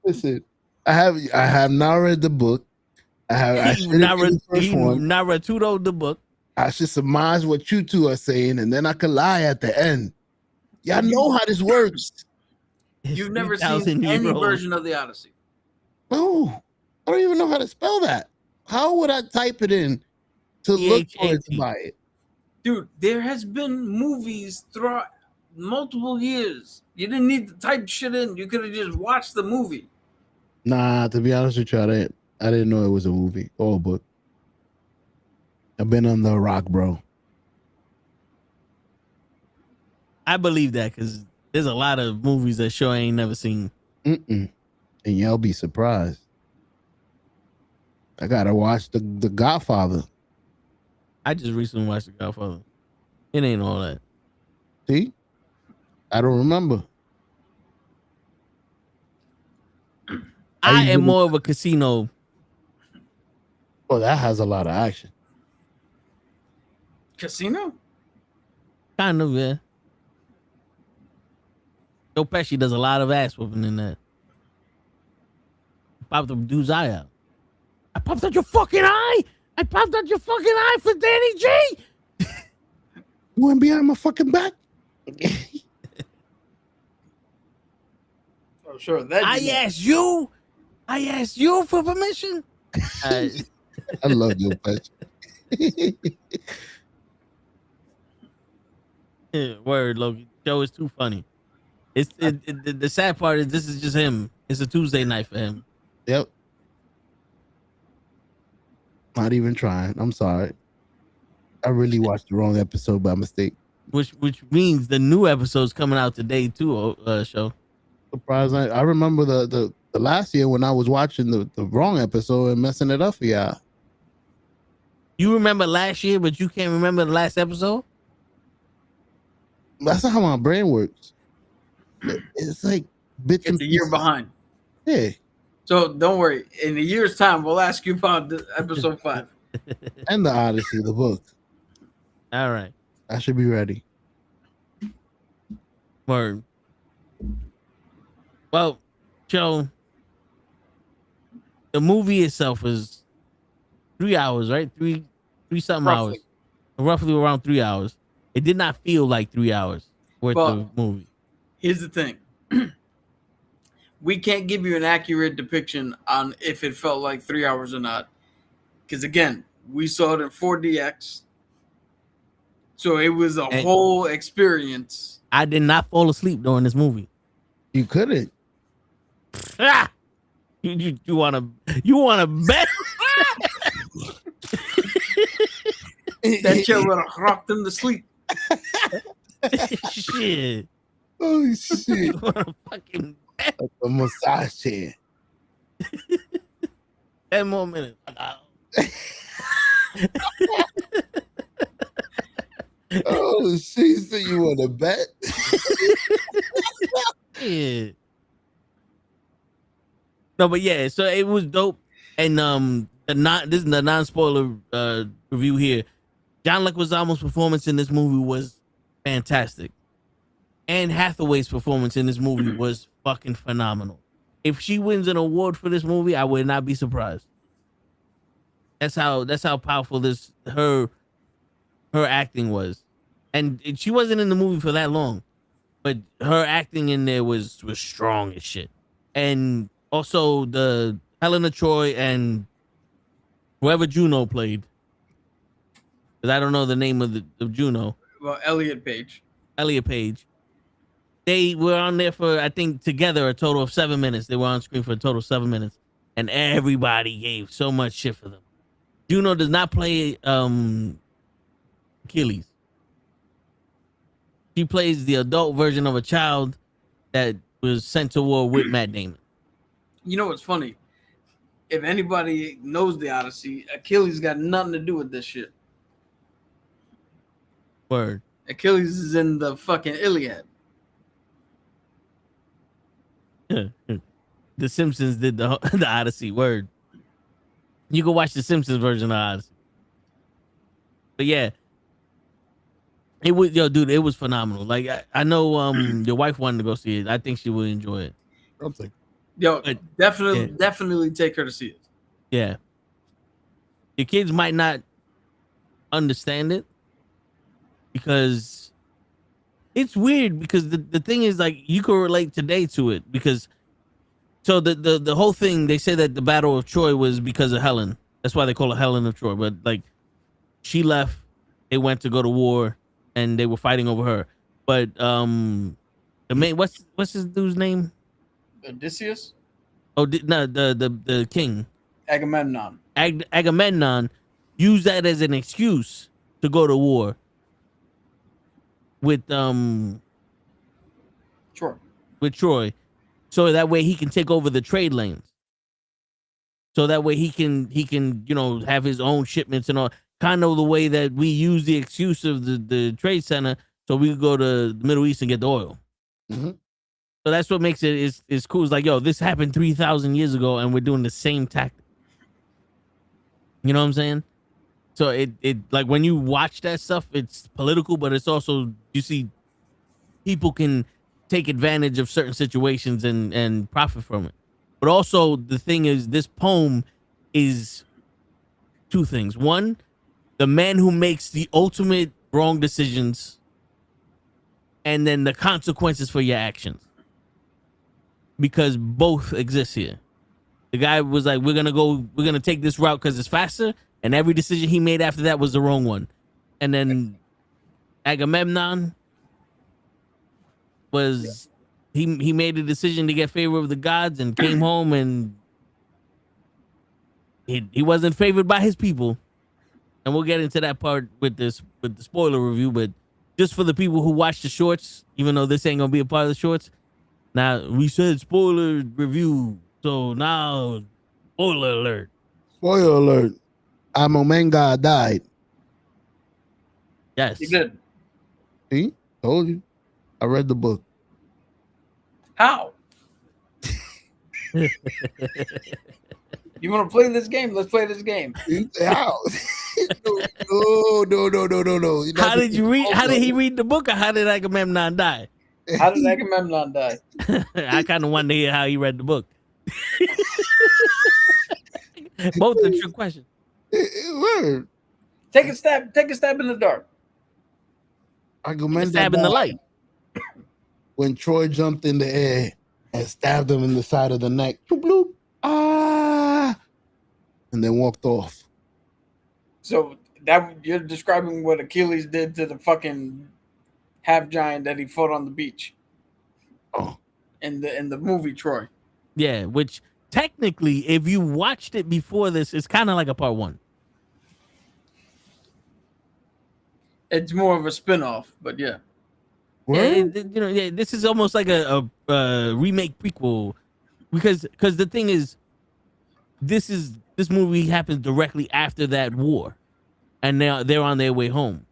S7: Listen, I have not read the book. I should have read the first one.
S2: Naruto the book.
S7: I should surmise what you two are saying, and then I could lie at the end. Y'all know how this works.
S4: You've never seen any version of the Odyssey.
S7: No, I don't even know how to spell that. How would I type it in to look for it to buy it?
S4: Dude, there has been movies throughout multiple years. You didn't need to type shit in. You could have just watched the movie.
S7: Nah, to be honest with you, I didn't know it was a movie or a book. I've been on the rock, bro.
S2: I believe that because there's a lot of movies that show I ain't never seen.
S7: And y'all be surprised. I gotta watch the Godfather.
S2: I just recently watched The Godfather. It ain't all that.
S7: See? I don't remember.
S2: I am more of a Casino.
S7: Well, that has a lot of action.
S4: Casino?
S2: Kind of, yeah. Joe Pesci does a lot of ass whooping in that. Popped the dude's eye out. I popped out your fucking eye! I popped out your fucking eye for Danny G!
S7: You went behind my fucking back?
S4: Oh, sure. That
S2: I asked you for permission.
S7: I love Joe Pesci.
S2: Word, Loki. Joe is too funny. The sad part is this is just him. It's a Tuesday night for him.
S7: Yep. Not even trying. I'm sorry. I really watched the wrong episode by mistake.
S2: Which means the new episode's coming out today too. Show.
S7: Surprised. I remember the last year when I was watching the wrong episode and messing it up for y'all.
S2: You remember last year, but you can't remember the last episode?
S7: That's not how my brain works. It's like bits and
S4: a year behind.
S7: Yeah.
S4: So don't worry. In a year's time, we'll ask you about episode 5.
S7: And the Odyssey, the book.
S2: All right.
S7: I should be ready.
S2: Word. Well, Joe, the movie itself is 3 hours, right? Three something hours. Roughly around 3 hours. It did not feel like 3 hours worth of movie.
S4: Here's the thing. We can't give you an accurate depiction on if it felt like 3 hours or not. Because, again, we saw it in 4DX. So it was a whole experience.
S2: I did not fall asleep during this movie.
S7: You couldn't.
S2: Ah! You wanna bet?
S4: That shit would have rocked him to sleep.
S2: Shit.
S7: Oh shit.
S2: Fucking
S7: like a massage chair.
S2: 10 more minutes.
S7: Oh shit, so you want to bet?
S2: Yeah. No, but yeah, so it was dope. And this is the non-spoiler review here. John Leguizamo's performance in this movie was fantastic. Anne Hathaway's performance in this movie was fucking phenomenal. If she wins an award for this movie, I would not be surprised. That's how powerful her acting was. And she wasn't in the movie for that long, but her acting in there was strong as shit. And also the Helena Troy and whoever Juno played, because I don't know the name of Juno.
S4: Well, Elliot Page.
S2: They were on there for, I think, together a total of 7 minutes. They were on screen for a total of 7 minutes, and everybody gave so much shit for them. Juno does not play Achilles. She plays the adult version of a child that was sent to war with Matt Damon.
S4: You know what's funny? If anybody knows the Odyssey, Achilles got nothing to do with this shit.
S2: Word.
S4: Achilles is in the fucking Iliad.
S2: The Simpsons did the Odyssey. Word. You can watch the Simpsons version of Odyssey. But yeah, it was dude. It was phenomenal. Like I know your wife wanted to go see it. I think she would enjoy it.
S4: Definitely take her to see it.
S2: Yeah, your kids might not understand it because it's weird. Because the thing is, like, you can relate today to it because so the whole thing, they say that the Battle of Troy was because of Helen. That's why they call it Helen of Troy. But like, she left, they went to go to war, and they were fighting over her. But the main what's his dude's name?
S4: Odysseus?
S2: Oh, no, the king.
S4: Agamemnon.
S2: Agamemnon used that as an excuse to go to war with Troy, so that way he can take over the trade lanes. So that way he can have his own shipments and all, kind of the way that we use the excuse of the trade center, so we could go to the Middle East and get the oil.
S7: Mm-hmm.
S2: So that's what makes it is cool. It's like, yo, this happened 3,000 years ago, and we're doing the same tactic. You know what I'm saying? So it like when you watch that stuff, it's political, but it's also, you see people can take advantage of certain situations and profit from it. But also the thing is, this poem is two things. One, the man who makes the ultimate wrong decisions, and then the consequences for your actions. Because both exist here. The guy was like, we're gonna take this route because it's faster, and every decision he made after that was the wrong one. And then Agamemnon was he made a decision to get favor of the gods and came home, and he wasn't favored by his people. And we'll get into that part with the spoiler review, but just for the people who watch the shorts, even though this ain't gonna be a part of the shorts, now we said spoiler review, so now spoiler alert.
S7: Spoiler alert. Amomenga died.
S2: Yes.
S4: He did.
S7: See? Told you. I read the book.
S4: How? You want to play this game? Let's play this game.
S7: How? No.
S2: How did you read? How did he read the book, or how did Agamemnon die?
S4: How did Agamemnon die?
S2: I kind of want to hear how he read the book. Both are true questions.
S7: Word.
S4: Take a stab in the dark.
S7: Agamemnon
S2: Stab in the light.
S7: When Troy jumped in the air and stabbed him in the side of the neck. Bloop, bloop. Ah. And then walked off.
S4: So that you're describing what Achilles did to the fucking half giant that he fought on the beach.
S7: Oh.
S4: In the movie Troy.
S2: Yeah, which technically, if you watched it before this, it's kind of like a part one.
S4: It's more of a spin-off, but yeah.
S2: Yeah, this is almost like a remake prequel, because the thing is, this movie happens directly after that war, and they're on their way home.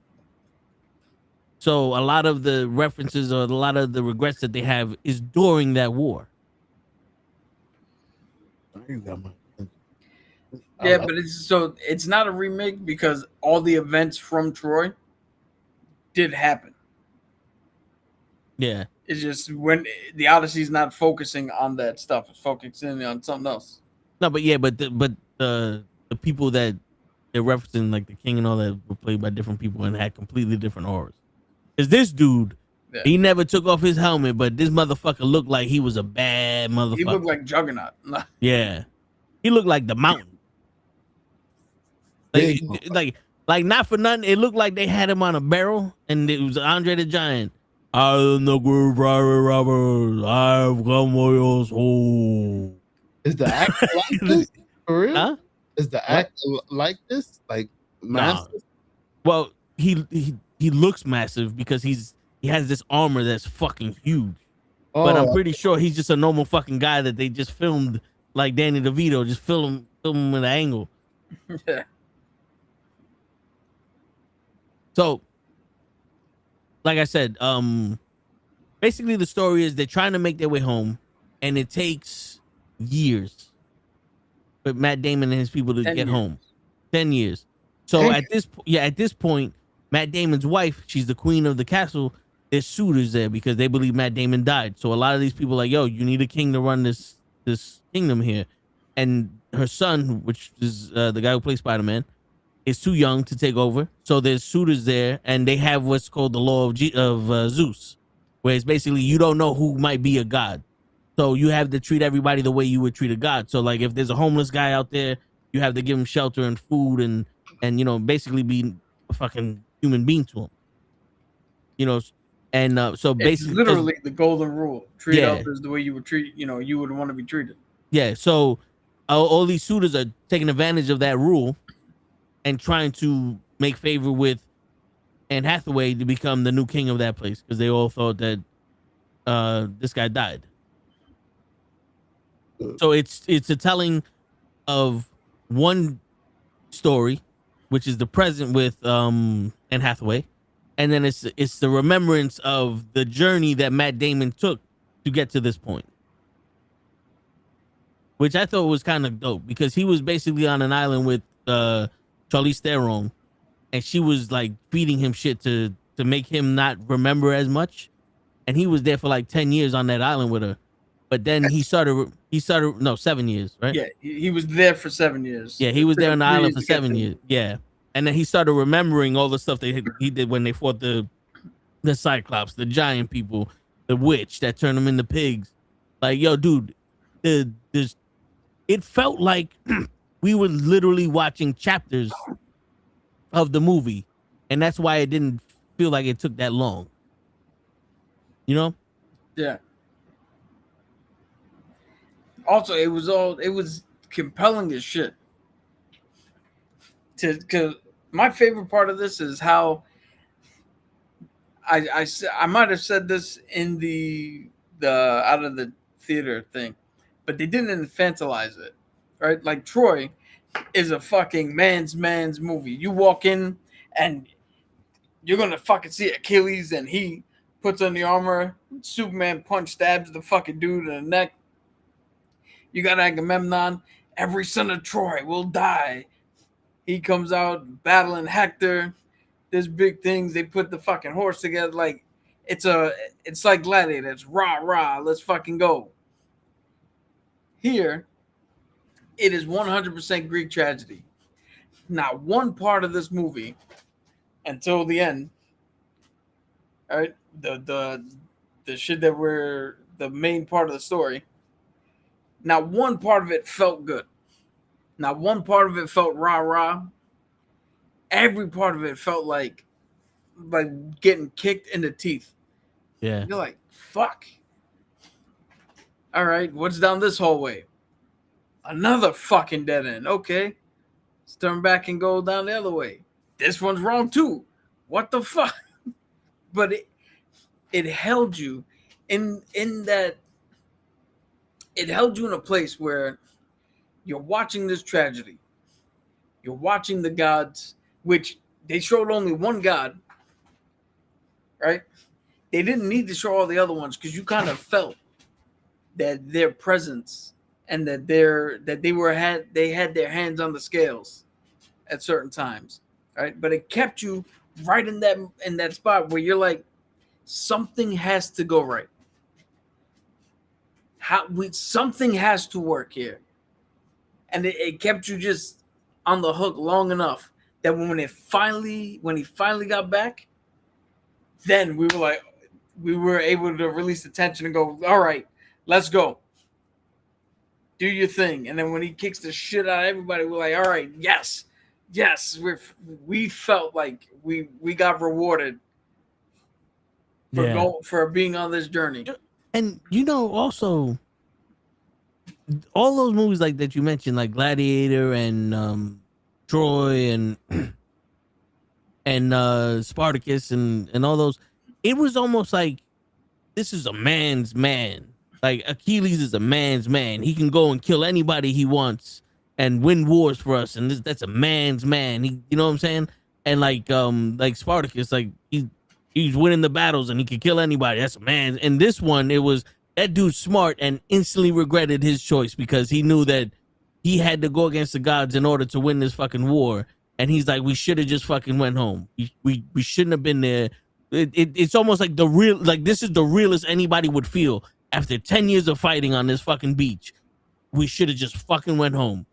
S2: So a lot of the references or a lot of the regrets that they have is during that war.
S4: Yeah, but it's not a remake because all the events from Troy did happen.
S2: Yeah.
S4: It's just when the Odyssey's not focusing on that stuff, it's focusing on something else.
S2: No, but the people that they're referencing, like the king and all that, were played by different people and had completely different auras. Because this dude, he never took off his helmet, but this motherfucker looked like he was a bad motherfucker.
S4: He looked like Juggernaut.
S2: Yeah. He looked like the mountain. Like not for nothing, it looked like they had him on a barrel, and it was Andre the Giant. I am the group robbers. I've come for your soul.
S7: Is the actor like this? For real?
S2: Huh?
S7: Is the actor like this? Like massive?
S2: Nah. Well, he looks massive because he has this armor that's fucking huge.
S7: Oh,
S2: but I'm pretty sure he's just a normal fucking guy that they just filmed like Danny DeVito, just film him with an angle.
S4: Yeah.
S2: So, like I said, basically the story is they're trying to make their way home, and it takes years for Matt Damon and his people to get home. 10 years. So at this point, Matt Damon's wife, she's the queen of the castle. There's suitors there because they believe Matt Damon died. So a lot of these people are like, yo, you need a king to run this kingdom here. And her son, which is the guy who plays Spider-Man, is too young to take over. So there's suitors there, and they have what's called the law of Zeus, where it's basically you don't know who might be a god. So you have to treat everybody the way you would treat a god. So like if there's a homeless guy out there, you have to give him shelter and food and you know, basically be a fucking human being to him. You know, and so basically
S4: it's literally the golden rule. Treat others the way you would treat, you know, you would want to be treated.
S2: Yeah, so all these suitors are taking advantage of that rule and trying to make favor with Anne Hathaway to become the new king of that place because they all thought that this guy died. So it's a telling of one story, which is the present with Anne Hathaway, and then it's the remembrance of the journey that Matt Damon took to get to this point, which I thought was kind of dope because he was basically on an island with Charlize Theron, and she was like feeding him shit to make him not remember as much, and he was there for like 10 years on that island with her. But then he started 7 years, right?
S4: Yeah, he was there for 7 years.
S2: Yeah, he was there on the island for 7 years. Yeah. And then he started remembering all the stuff that he did when they fought the Cyclops, the giant people, the witch that turned them into pigs. Like, yo, dude, it felt like we were literally watching chapters of the movie. And that's why it didn't feel like it took that long. You know?
S4: Yeah. Also, it was compelling as shit. Because my favorite part of this is how I might have said this in the out of the theater thing, but they didn't infantilize it, right? Like Troy is a fucking man's movie. You walk in and you're gonna fucking see Achilles, and he puts on the armor. Superman stabs the fucking dude in the neck. You got Agamemnon. Every son of Troy will die. He comes out battling Hector. There's big things. They put the fucking horse together. Like it's like Gladiator. It's rah rah. Let's fucking go. Here, it is 100% Greek tragedy. Not one part of this movie until the end. All right, the shit that we're the main part of the story. Not one part of it felt good. Not one part of it felt rah-rah. Every part of it felt like getting kicked in the teeth.
S2: Yeah.
S4: You're like, fuck. All right, what's down this hallway? Another fucking dead end. Okay. Let's turn back and go down the other way. This one's wrong too. What the fuck? But it held you in that. It held you in a place where you're watching this tragedy. You're watching the gods, which they showed only one god, right? They didn't need to show all the other ones because you kind of felt that their presence and that they had their hands on the scales at certain times, right? But it kept you right in that spot where you're like, something has to go right. Something has to work here, and it kept you just on the hook long enough that when he finally got back, then we were able to release the tension and go, all right, let's go, do your thing. And then when he kicks the shit out of everybody, we're like, all right, yes, we felt like we got rewarded for being on this journey.
S2: And you know, also all those movies like that you mentioned, like Gladiator and Troy and Spartacus and all those, it was almost like this is a man's man. Like Achilles is a man's man. He can go and kill anybody he wants and win wars for us, and that's a man's man. You know what I'm saying? And like Spartacus, like he's winning the battles and he can kill anybody. That's a man. And this one, it was that dude's smart and instantly regretted his choice because he knew that he had to go against the gods in order to win this fucking war. And he's like, we should have just fucking went home. We shouldn't have been there. It's almost like this is the realest anybody would feel after 10 years of fighting on this fucking beach. We should have just fucking went home.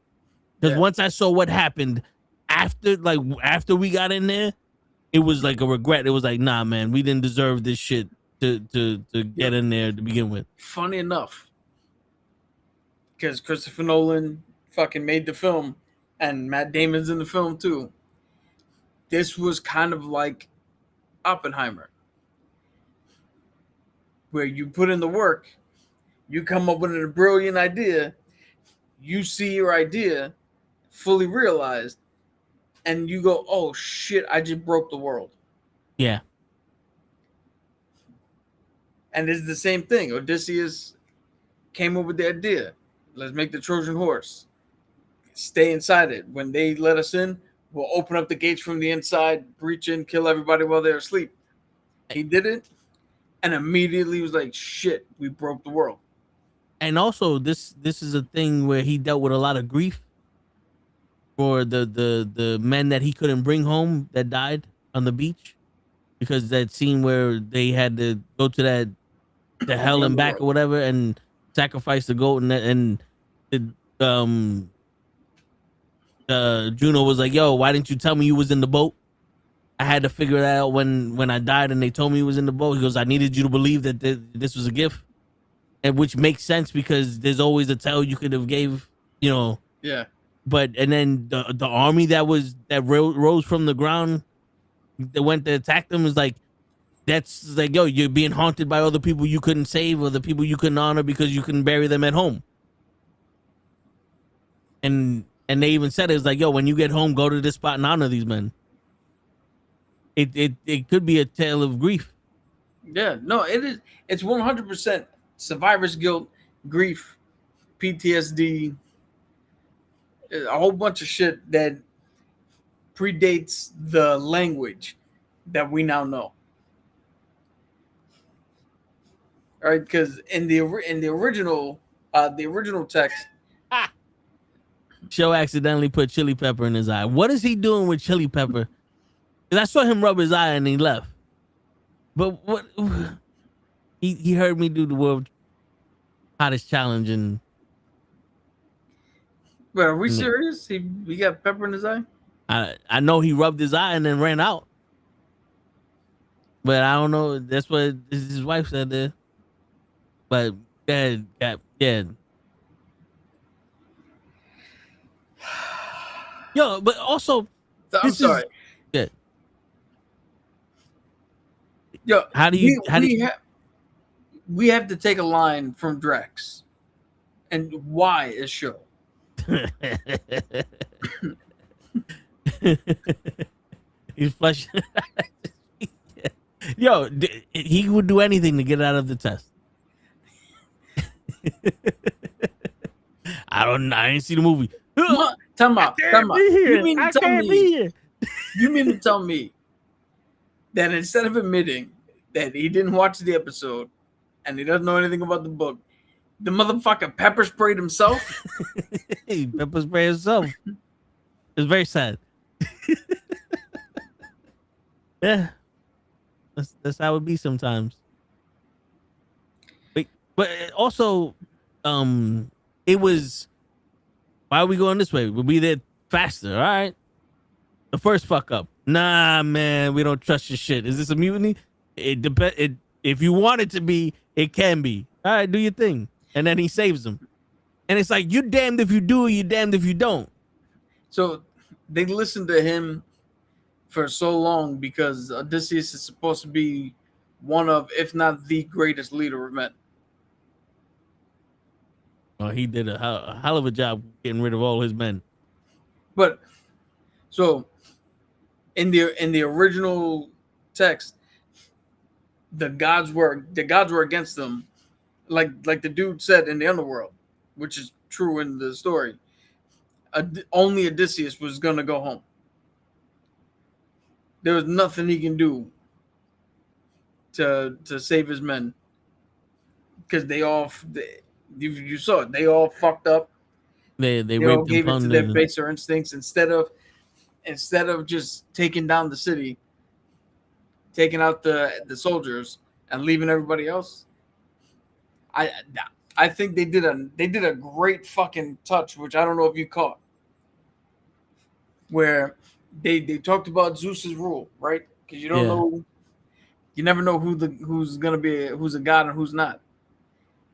S2: Because once I saw what happened after we got in there, it was like a regret. It was like, nah, man, we didn't deserve this shit to get in there to begin with.
S4: Funny enough, because Christopher Nolan fucking made the film, and Matt Damon's in the film too. This was kind of like Oppenheimer, where you put in the work, you come up with a brilliant idea, you see your idea fully realized, and you go, oh shit, I just broke the world.
S2: Yeah.
S4: And it's the same thing. Odysseus came up with the idea. Let's make the Trojan horse. Stay inside it. When they let us in, we'll open up the gates from the inside, breach in, kill everybody while they're asleep. He did it, and immediately was like, shit, we broke the world.
S2: And also, this is a thing where he dealt with a lot of grief for the men that he couldn't bring home that died on the beach, because that scene where they had to go to the hell and back or whatever and sacrifice the goat, and Juno was like, yo, why didn't you tell me you was in the boat? I had to figure that out when I died and they told me he was in the boat. He goes, I needed you to believe that this was a gift. And which makes sense because there's always a tell you could have gave,
S4: Yeah.
S2: But and then the army that rose from the ground that went to attack them is like, that's like, yo, you're being haunted by other people you couldn't save or the people you couldn't honor because you couldn't bury them at home. And they even said it was like, yo, when you get home, go to this spot and honor these men. It could be a tale of grief.
S4: Yeah, no, it is. It's 100% survivor's guilt, grief, PTSD, a whole bunch of shit that predates the language that we now know. All right, because in the original text,
S2: Joe accidentally put chili pepper in his eye. What is he doing with chili pepper? Because I saw him rub his eye and he left. But what? He heard me do the world hottest challenge and.
S4: But are we serious? He got pepper in his eye?
S2: I know he rubbed his eye and then ran out. But I don't know. That's what his wife said there. But yeah. Yo, but also,
S4: I'm sorry.
S2: Good.
S4: Yo, we have to take a line from Drex, and why is show.
S2: He's flushing. Yo, he would do anything to get out of the test. I didn't see the movie.
S4: Time out. You mean to tell me that instead of admitting that he didn't watch the episode and he doesn't know anything about the book, the motherfucker pepper sprayed himself?
S2: He pepper sprayed himself. It's very sad. Yeah. That's how it be sometimes. But also, it was, why are we going this way? We'll be there faster, all right? The first fuck up. Nah, man, we don't trust your shit. Is this a mutiny? If you want it to be, it can be. All right, do your thing. And then he saves them. And it's like, you're damned if you do or you're damned if you don't.
S4: So they listened to him for so long because Odysseus is supposed to be one of, if not the greatest leader of men.
S2: Oh, he did a hell of a job getting rid of all his men.
S4: But so in the original text, the gods were against them, like the dude said in the underworld, which is true in the story. Only Odysseus was gonna go home. There was nothing he can do to save his men because you saw it. They all fucked up.
S2: They
S4: all gave it to their baser instincts instead of just taking down the city, taking out the soldiers and leaving everybody else. I think they did a great fucking touch, which I don't know if you caught. where they talked about Zeus's rule, right? Because you don't know, you never know who's a god and who's not.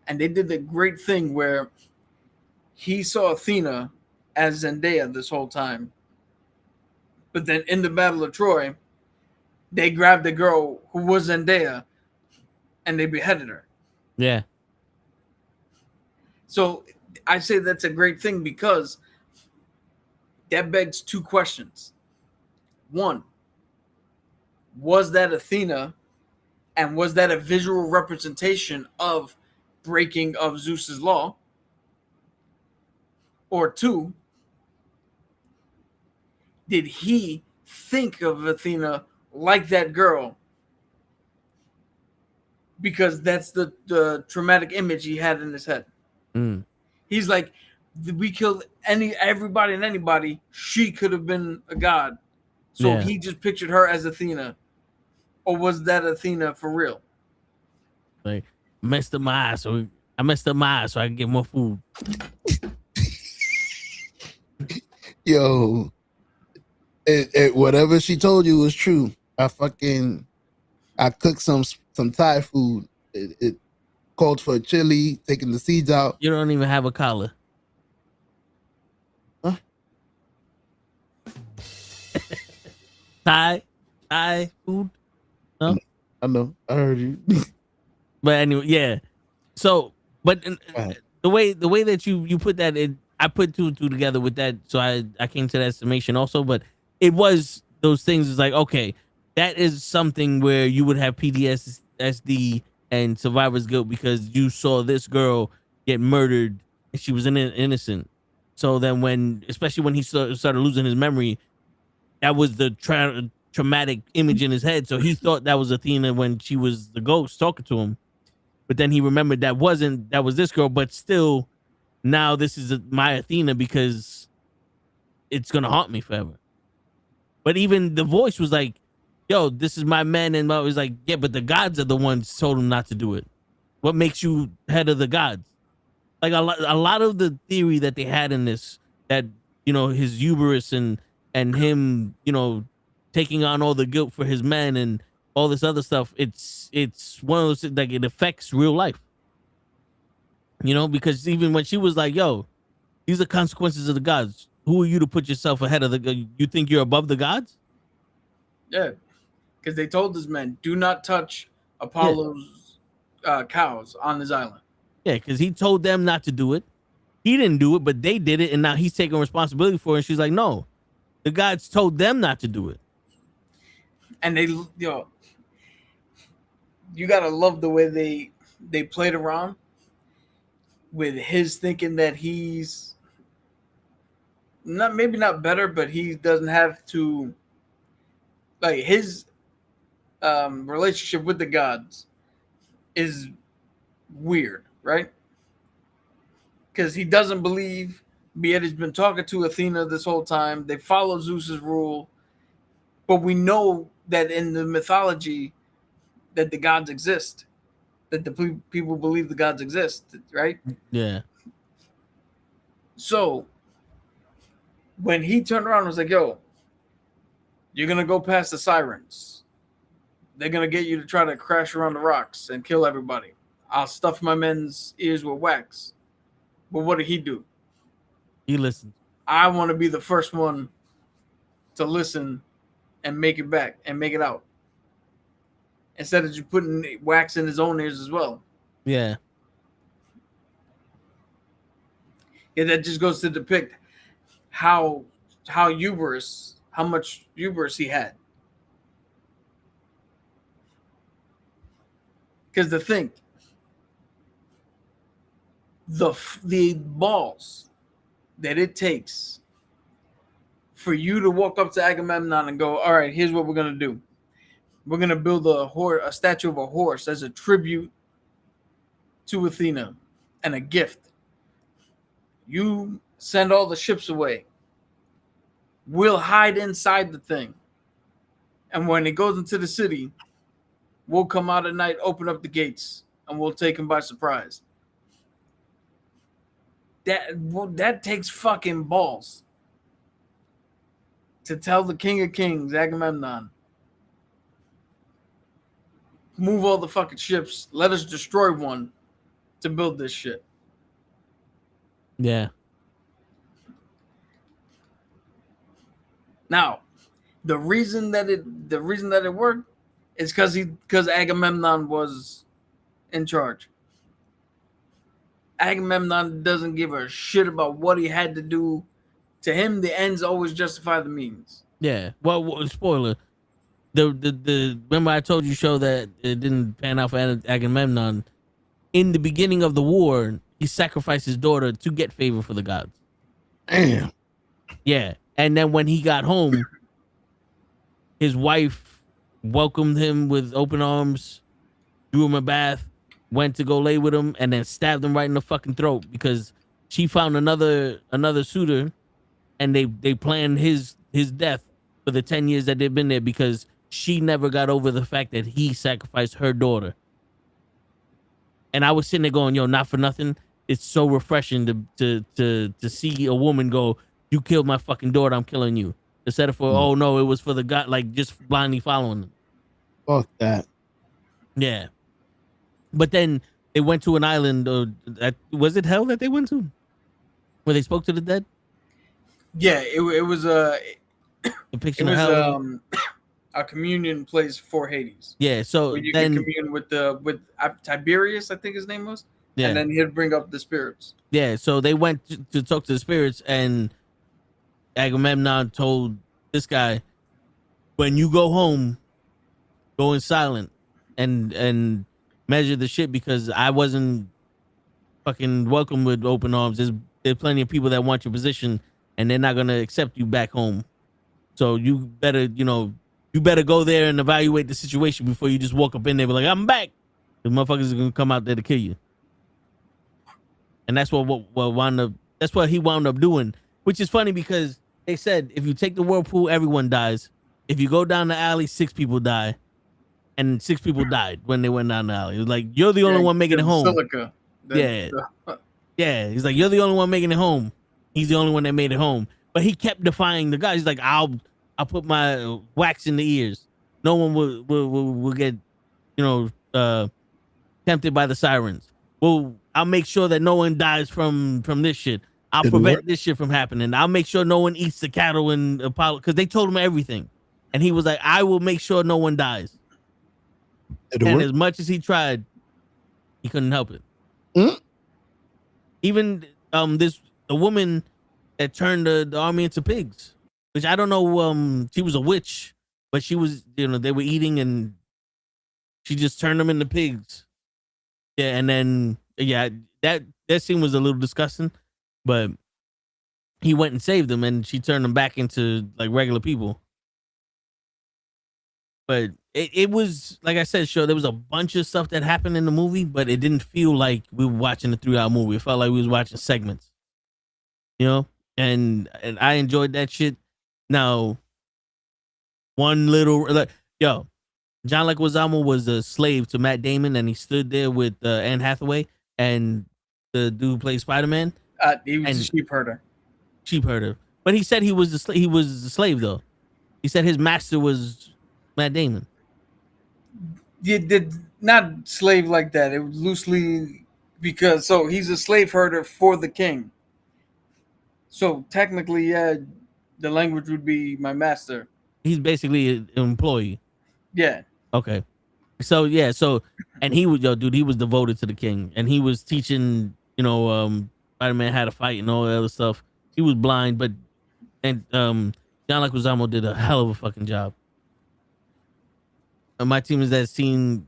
S4: And they did the great thing where he saw Athena as Zendaya this whole time, but then in the Battle of Troy, they grabbed the girl who was Zendaya and they beheaded her.
S2: Yeah.
S4: So I say that's a great thing because that begs two questions. One, was that Athena, and was that a visual representation of breaking of Zeus's law? Or two, did he think of Athena like that girl because that's the traumatic image he had in his head? He's like, we killed everybody and anybody. She could have been a god. So he just pictured her as Athena. Or was that Athena for real?
S2: Like, I messed up my eyes so I can get more food.
S7: Yo, whatever she told you was true. I cooked some Thai food. It called for chili, taking the seeds out.
S2: You don't even have a collar.
S7: Huh?
S2: Thai food? No?
S7: I know. I heard you.
S2: But anyway, yeah. So, but the way that you put that, I put two and two together with that, so I came to that summation also. But it was those things. It's like, okay, that is something where you would have PTSD and survivor's guilt because you saw this girl get murdered and she was innocent. So then especially when he started losing his memory, that was the traumatic image in his head. So he thought that was Athena when she was the ghost talking to him. But then he remembered that was this girl, but still now this is my Athena because it's going to haunt me forever. But even the voice was like, yo, this is my man. And I was like, yeah, but the gods are the ones told him not to do it. What makes you head of the gods? Like a lot of the theory that they had in this, that, you know, his hubris and him, you know, taking on all the guilt for his men and all this other stuff, it's one of those things, like, it affects real life. You know, because even when she was like, yo, these are consequences of the gods. Who are you to put yourself ahead of you think you're above the gods?
S4: Yeah. Because they told his men, do not touch Apollo's cows on this island.
S2: Yeah, because he told them not to do it. He didn't do it, but they did it, and now he's taking responsibility for it. And she's like, no, the gods told them not to do it.
S4: And you gotta love the way they played around with his thinking that he's maybe not better, but he doesn't have to, like, his relationship with the gods is weird, right? Because he doesn't believe, yet he's been talking to Athena this whole time. They follow Zeus's rule, but we know that in the mythology that the gods exist, that the people believe the gods exist, right?
S2: Yeah.
S4: So when he turned around and was like, yo, you're going to go past the sirens. They're going to get you to try to crash around the rocks and kill everybody. I'll stuff my men's ears with wax. But what did he do?
S2: He listened.
S4: I want to be the first one to listen and make it back and make it out. Instead of just putting wax in his own ears as well.
S2: Yeah.
S4: Yeah, that just goes to depict how much hubris he had. Because to think, the balls that it takes for you to walk up to Agamemnon and go, all right, here's what we're going to do. We're going to build a statue of a horse as a tribute to Athena and a gift. You send all the ships away. We'll hide inside the thing. And when it goes into the city, we'll come out at night, open up the gates, and we'll take him by surprise. That takes fucking balls. to tell the King of Kings, Agamemnon, move all the fucking ships. Let us destroy one to build this shit.
S2: Yeah.
S4: Now, the reason that it worked is because Agamemnon was in charge. Agamemnon doesn't give a shit about what he had to do. To him, the ends always justify the means.
S2: Yeah. Well, spoiler. The remember I told you show that it didn't pan out for Agamemnon. In the beginning of the war, he sacrificed his daughter to get favor for the gods.
S7: Damn.
S2: Yeah. And then when he got home, his wife welcomed him with open arms, threw him a bath, went to go lay with him, and then stabbed him right in the fucking throat because she found another suitor, and they planned his death for the 10 years that they've been there because she never got over the fact that he sacrificed her daughter. And I was sitting there going, yo, not for nothing. It's so refreshing to see a woman go, you killed my fucking daughter, I'm killing you. Instead of for, oh no, it was for the God, like just blindly following them.
S7: Fuck that.
S2: Yeah. But then they went to an island, was it hell that they went to? Where they spoke to the dead?
S4: Yeah, it was a
S2: depiction of hell.
S4: A communion place for Hades.
S2: Yeah, so
S4: where you
S2: then
S4: can commune with Tiberius, I think his name was.
S2: Yeah.
S4: And then he'd bring up the spirits.
S2: Yeah, so they went to talk to the spirits, and Agamemnon told this guy, when you go home, go in silent and measure the shit because I wasn't fucking welcome with open arms. There's plenty of people that want your position and they're not gonna accept you back home. So you better go there and evaluate the situation before you just walk up in there and be like, I'm back. The motherfuckers are gonna come out there to kill you. And that's what he wound up doing, which is funny because they said if you take the whirlpool, everyone dies. If you go down the alley, 6 people die. And 6 people died when they went down the alley. It was like, you're the only one making it home.
S4: Silica.
S2: Yeah. He's like, you're the only one making it home. He's the only one that made it home. But he kept defying the guy. He's like, I'll put my wax in the ears. No one will get, tempted by the sirens. Well, I'll make sure that no one dies from this shit. I'll prevent this shit from happening. I'll make sure no one eats the cattle in Apollo, because they told him everything. And he was like, I will make sure no one dies. And as much as he tried, he couldn't help it. Even the woman that turned the army into pigs, which I don't know, she was a witch, but she was, they were eating and she just turned them into pigs. Yeah, and then that scene was a little disgusting, but he went and saved them and she turned them back into like regular people. But it was, like I said, there was a bunch of stuff that happened in the movie, but it didn't feel like we were watching a 3-hour movie. It felt like we was watching segments, and I enjoyed that shit. Now, John Leguizamo was a slave to Matt Damon, and he stood there with Anne Hathaway and the dude who played Spider-Man.
S4: He was a sheep herder.
S2: But he said he was a slave, though. He said his master was Matt Damon.
S4: You did not slave like that. It was loosely because he's a slave herder for the king. So technically, the language would be my master.
S2: He's basically an employee.
S4: Yeah.
S2: Okay. So and he was he was devoted to the king, and he was teaching Spider-Man how to fight and all that other stuff. He was blind, but John Leguizamo did a hell of a fucking job. And my team is that scene.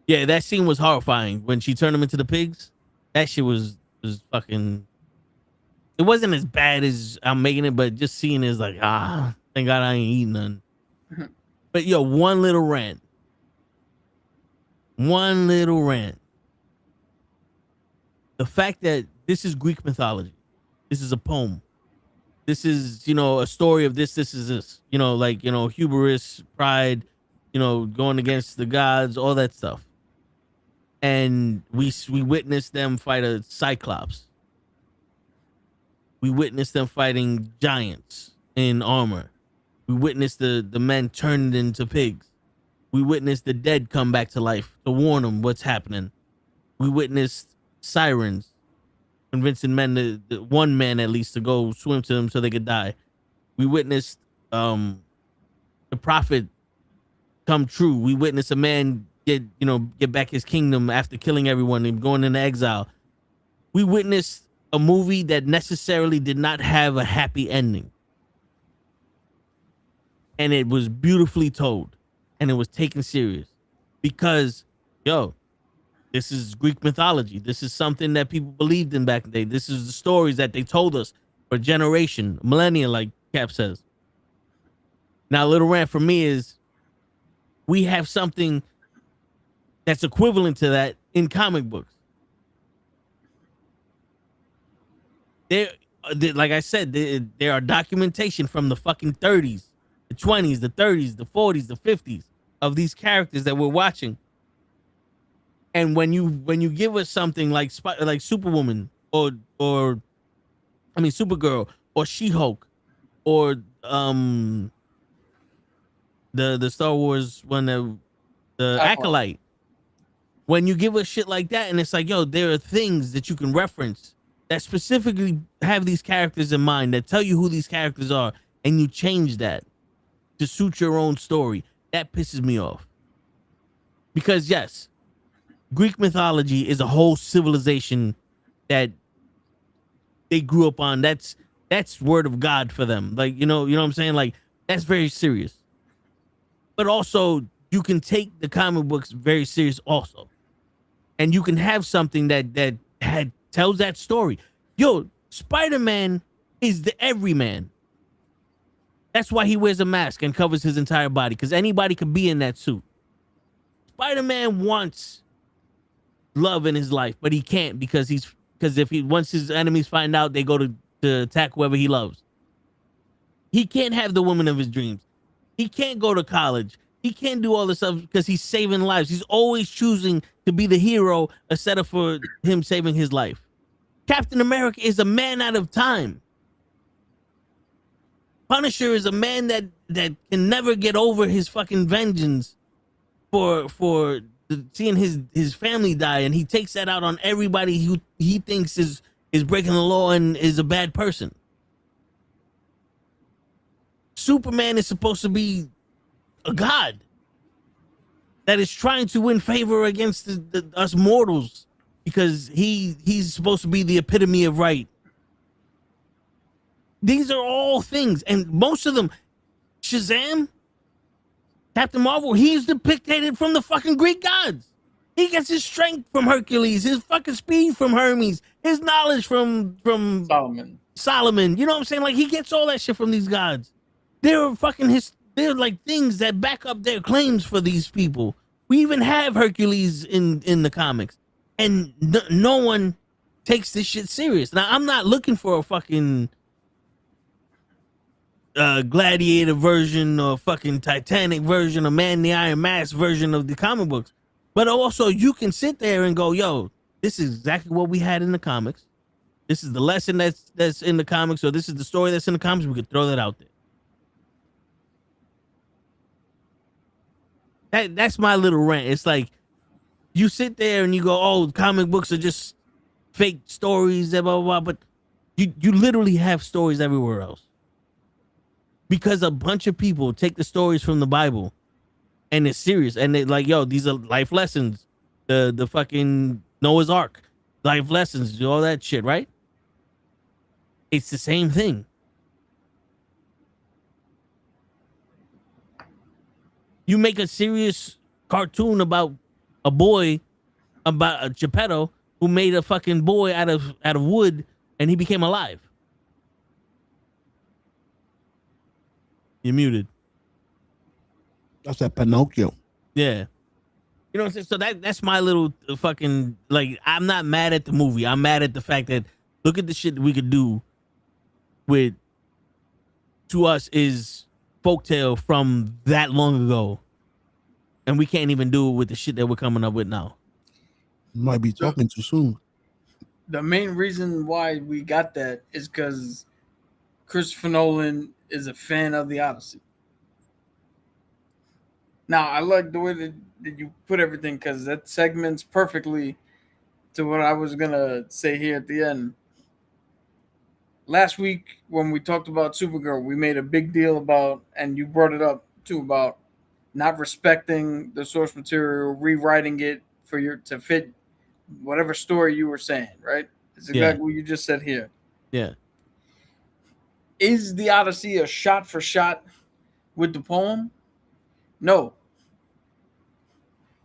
S2: Yeah, that scene was horrifying when she turned him into the pigs. That shit was fucking. It wasn't as bad as I'm making it, but just seeing it is like, thank God I ain't eating none. But one little rant. The fact that this is Greek mythology. This is a poem. This is, a story of this is this. Hubris, pride, going against the gods, all that stuff. And we witnessed them fight a Cyclops. We witnessed them fighting giants in armor. We witnessed the men turned into pigs. We witnessed the dead come back to life to warn them what's happening. We witnessed sirens convincing men the one man at least to go swim to them so they could die. We witnessed the prophet come true. We witnessed a man get back his kingdom after killing everyone and going into exile. We witnessed a movie that necessarily did not have a happy ending. And it was beautifully told. And it was taken serious. Because, this is Greek mythology. This is something that people believed in back in the day. This is the stories that they told us for a generation, millennia, like Cap says. Now, a little rant for me is we have something that's equivalent to that in comic books. Like I said, there are documentation from the fucking 30s, the 20s, the 30s, the 40s, the 50s of these characters that we're watching. And when you give us something like Superwoman or Supergirl or She-Hulk or the Star Wars one, the Acolyte, when you give us shit like that and it's like, there are things that you can reference that specifically have these characters in mind, that tell you who these characters are, and you change that to suit your own story, that pisses me off. Because yes, Greek mythology is a whole civilization that they grew up on. That's word of God for them. Like, you know what I'm saying? Like, that's very serious. But also, you can take the comic books very serious also. And you can have something that tells that story. Spider-Man is the everyman. That's why he wears a mask and covers his entire body, because anybody could be in that suit. Spider-Man wants love in his life, but he can't because once his enemies find out, they go to attack whoever he loves. He can't have the woman of his dreams. He can't go to college. He can't do all this stuff because he's saving lives. He's always choosing to be the hero instead of for him saving his life. Captain America is a man out of time. Punisher is a man that can never get over his fucking vengeance for seeing his family die, and he takes that out on everybody who he thinks is breaking the law and is a bad person. Superman is supposed to be a god that is trying to win favor against us mortals because he's supposed to be the epitome of right. These are all things, and most of them, Shazam, Captain Marvel, he's depicted from the fucking Greek gods. He gets his strength from Hercules, his fucking speed from Hermes, his knowledge from Solomon. You know what I'm saying? Like, he gets all that shit from these gods. They're like things that back up their claims for these people. We even have Hercules in the comics, and no one takes this shit serious. Now, I'm not looking for a fucking Gladiator version or fucking Titanic version or Man in the Iron Mask version of the comic books, but also you can sit there and go, this is exactly what we had in the comics. This is the lesson that's in the comics, or this is the story that's in the comics. We could throw that out there. That's my little rant. It's like you sit there and you go, comic books are just fake stories, blah, blah, blah. But you literally have stories everywhere else. Because a bunch of people take the stories from the Bible and it's serious. And they're like, these are life lessons. The fucking Noah's Ark, life lessons, all that shit, right? It's the same thing. You make a serious cartoon about a boy, about a Geppetto who made a fucking boy out of wood and he became alive. You're muted.
S7: That's that Pinocchio.
S2: Yeah. You know what I'm saying? So that's my little fucking, like, I'm not mad at the movie. I'm mad at the fact that look at the shit that we could do with, to us, is folktale from that long ago. And we can't even do it with the shit that we're coming up with now.
S7: You might be talking too soon.
S4: The main reason why we got that is because Christopher Nolan is a fan of the Odyssey. Now, I like the way that you put everything because that segments perfectly to what I was going to say here at the end. Last week, when we talked about Supergirl, we made a big deal about, and you brought it up too, about not respecting the source material, rewriting it to fit whatever story you were saying, right? It's exactly what you just said here.
S2: Yeah.
S4: Is the Odyssey a shot for shot with the poem? No.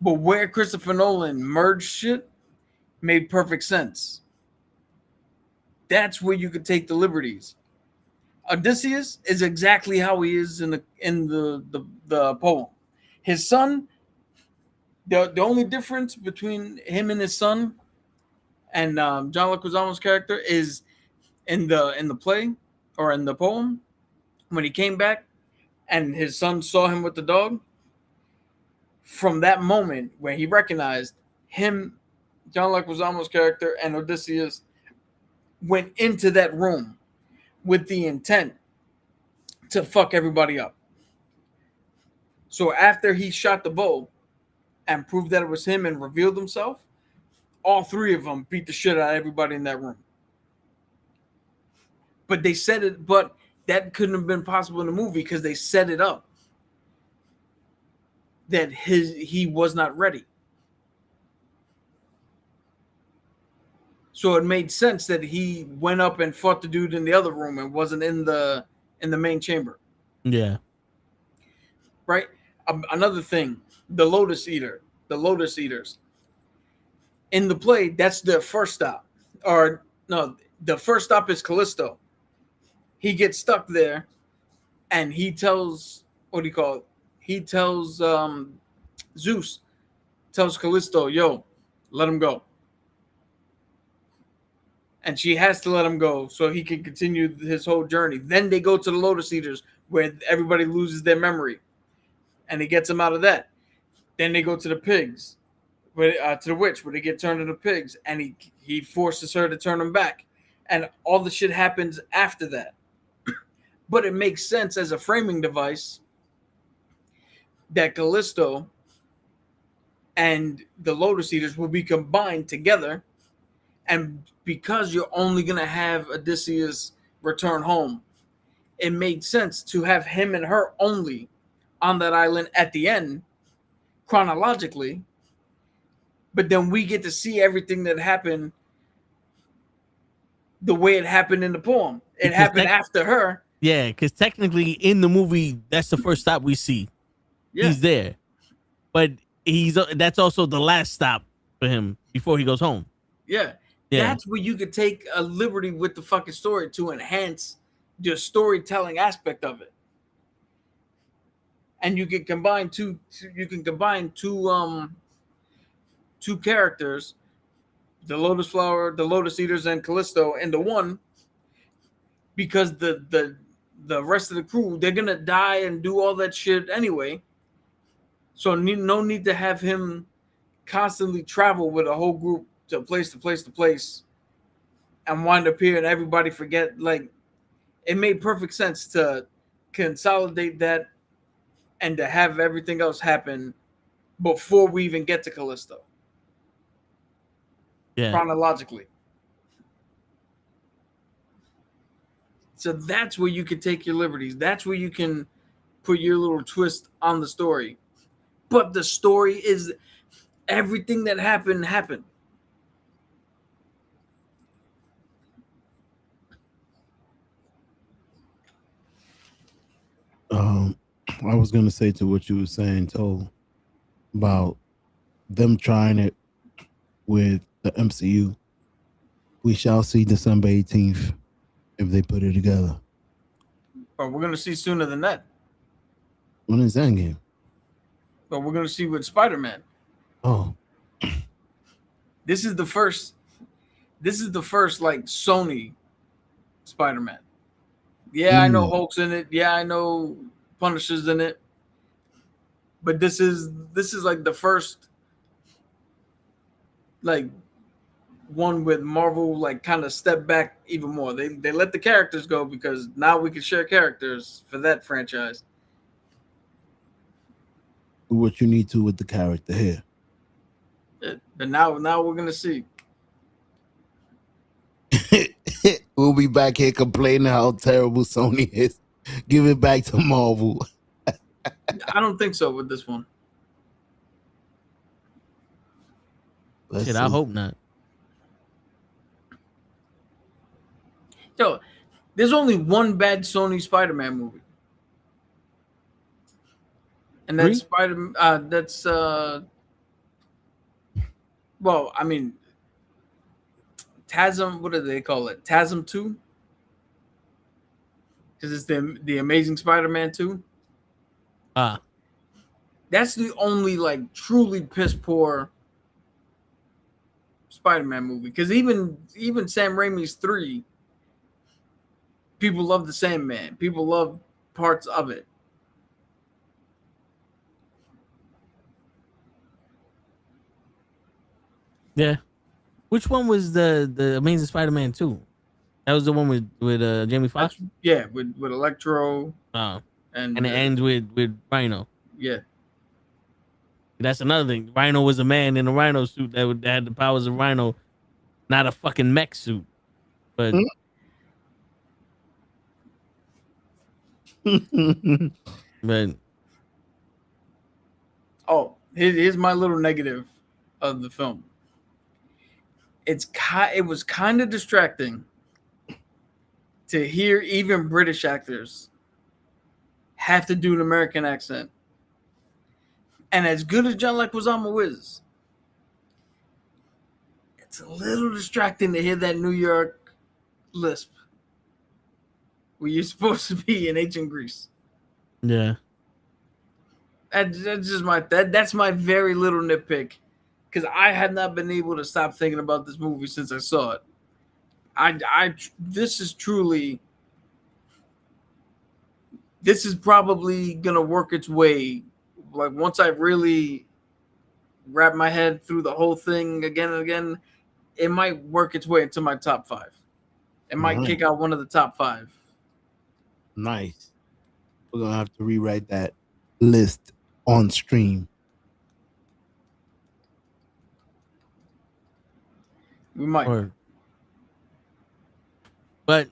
S4: But where Christopher Nolan merged shit made perfect sense. That's where you could take the liberties. Odysseus is exactly how he is in the poem. His son, the only difference between him and his son and John Leguizamo's character is in the play or in the poem, when he came back and his son saw him with the dog, from that moment where he recognized him, John Leguizamo's character, and Odysseus went into that room with the intent to fuck everybody up. So after he shot the bow and proved that it was him and revealed himself, all three of them beat the shit out of everybody in that room. But they said it, but that couldn't have been possible in the movie because they set it up that he was not ready. So it made sense that he went up and fought the dude in the other room and wasn't in the main chamber.
S2: Yeah.
S4: Right? Another thing, the Lotus Eaters. In the play, that's their first stop. Or no, the first stop is Callisto. He gets stuck there and he tells, what do you call it? He tells Zeus, tells Callisto, yo, let him go. And she has to let him go so he can continue his whole journey. Then they go to the Lotus Eaters where everybody loses their memory. And he gets them out of that. Then they go to the pigs, to the witch, where they get turned into pigs. And he forces her to turn them back. And all the shit happens after that. But it makes sense as a framing device that Callisto and the Lotus Eaters will be combined together. And because you're only going to have Odysseus return home, it made sense to have him and her only on that island at the end, chronologically. But then we get to see everything that happened the way it happened in the poem. It happened after her.
S2: Yeah, because technically in the movie, that's the first stop we see. Yeah. He's there. But that's also the last stop for him before he goes home.
S4: Yeah. That's where you could take a liberty with the fucking story to enhance the storytelling aspect of it. And you can combine two characters, the Lotus Flower, the Lotus Eaters, and Callisto into one, because the rest of the crew, they're gonna die and do all that shit anyway. So no need to have him constantly travel with a whole group to place to place to place and wind up here and everybody forget. Like, it made perfect sense to consolidate that and to have everything else happen before we even get to Callisto. Yeah. Chronologically. So that's where you can take your liberties. That's where you can put your little twist on the story. But the story is everything that happened.
S7: I was going to say to what you were saying, Toll, about them trying it with the MCU. We shall see December 18th if they put it together.
S4: But we're going to see sooner than that.
S7: When is Endgame?
S4: But we're going to see with Spider-Man.
S7: Oh.
S4: This is the first like Sony Spider-Man. Yeah, I know Hulk's in it. Yeah, I know Punisher's in it. But this is like the first like one with Marvel like kind of step back even more. They let the characters go because now we can share characters for that franchise.
S7: what you need to with the character here.
S4: But now we're gonna see.
S7: We'll be back here complaining how terrible Sony is. Give it back to Marvel.
S4: I don't think so with this one.
S2: Shit, I hope not.
S4: Yo, there's only one bad Sony Spider-Man movie, and that's well, I mean, TASM. What do they call it? TASM 2, because it's the Amazing Spider-Man 2. That's the only like truly piss poor Spider-Man movie. Because even Sam Raimi's 3. People love the Sandman. People love parts of it.
S2: Yeah. Which one was the Amazing Spider-Man 2? That was the one with Jamie Foxx?
S4: Yeah, with Electro.
S2: And
S4: And
S2: it ends with Rhino.
S4: Yeah.
S2: That's another thing. Rhino was a man in a Rhino suit that had the powers of Rhino, not a fucking mech suit. But but
S4: here's my little negative of the film. It was kind of distracting to hear even British actors have to do an American accent. And as good as John Leguizamo is, it's a little distracting to hear that New York lisp where you're supposed to be in ancient Greece.
S2: yeah.
S4: That's just that's my very little nitpick, because I have not been able to stop thinking about this movie since I saw it. This is probably gonna work its way. Like once I really wrap my head through the whole thing again and again, it might work its way into my top 5. It might kick out one of the top 5.
S7: Nice. We're gonna have to rewrite that list on stream.
S4: We might.
S2: But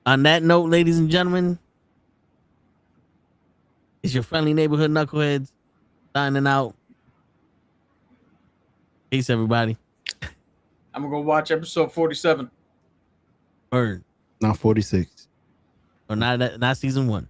S2: on that note, ladies and gentlemen, it's your friendly neighborhood knuckleheads signing out. Peace, everybody.
S4: I'm gonna go watch episode 47.
S2: Word.
S7: Not 46.
S2: Or not season 1.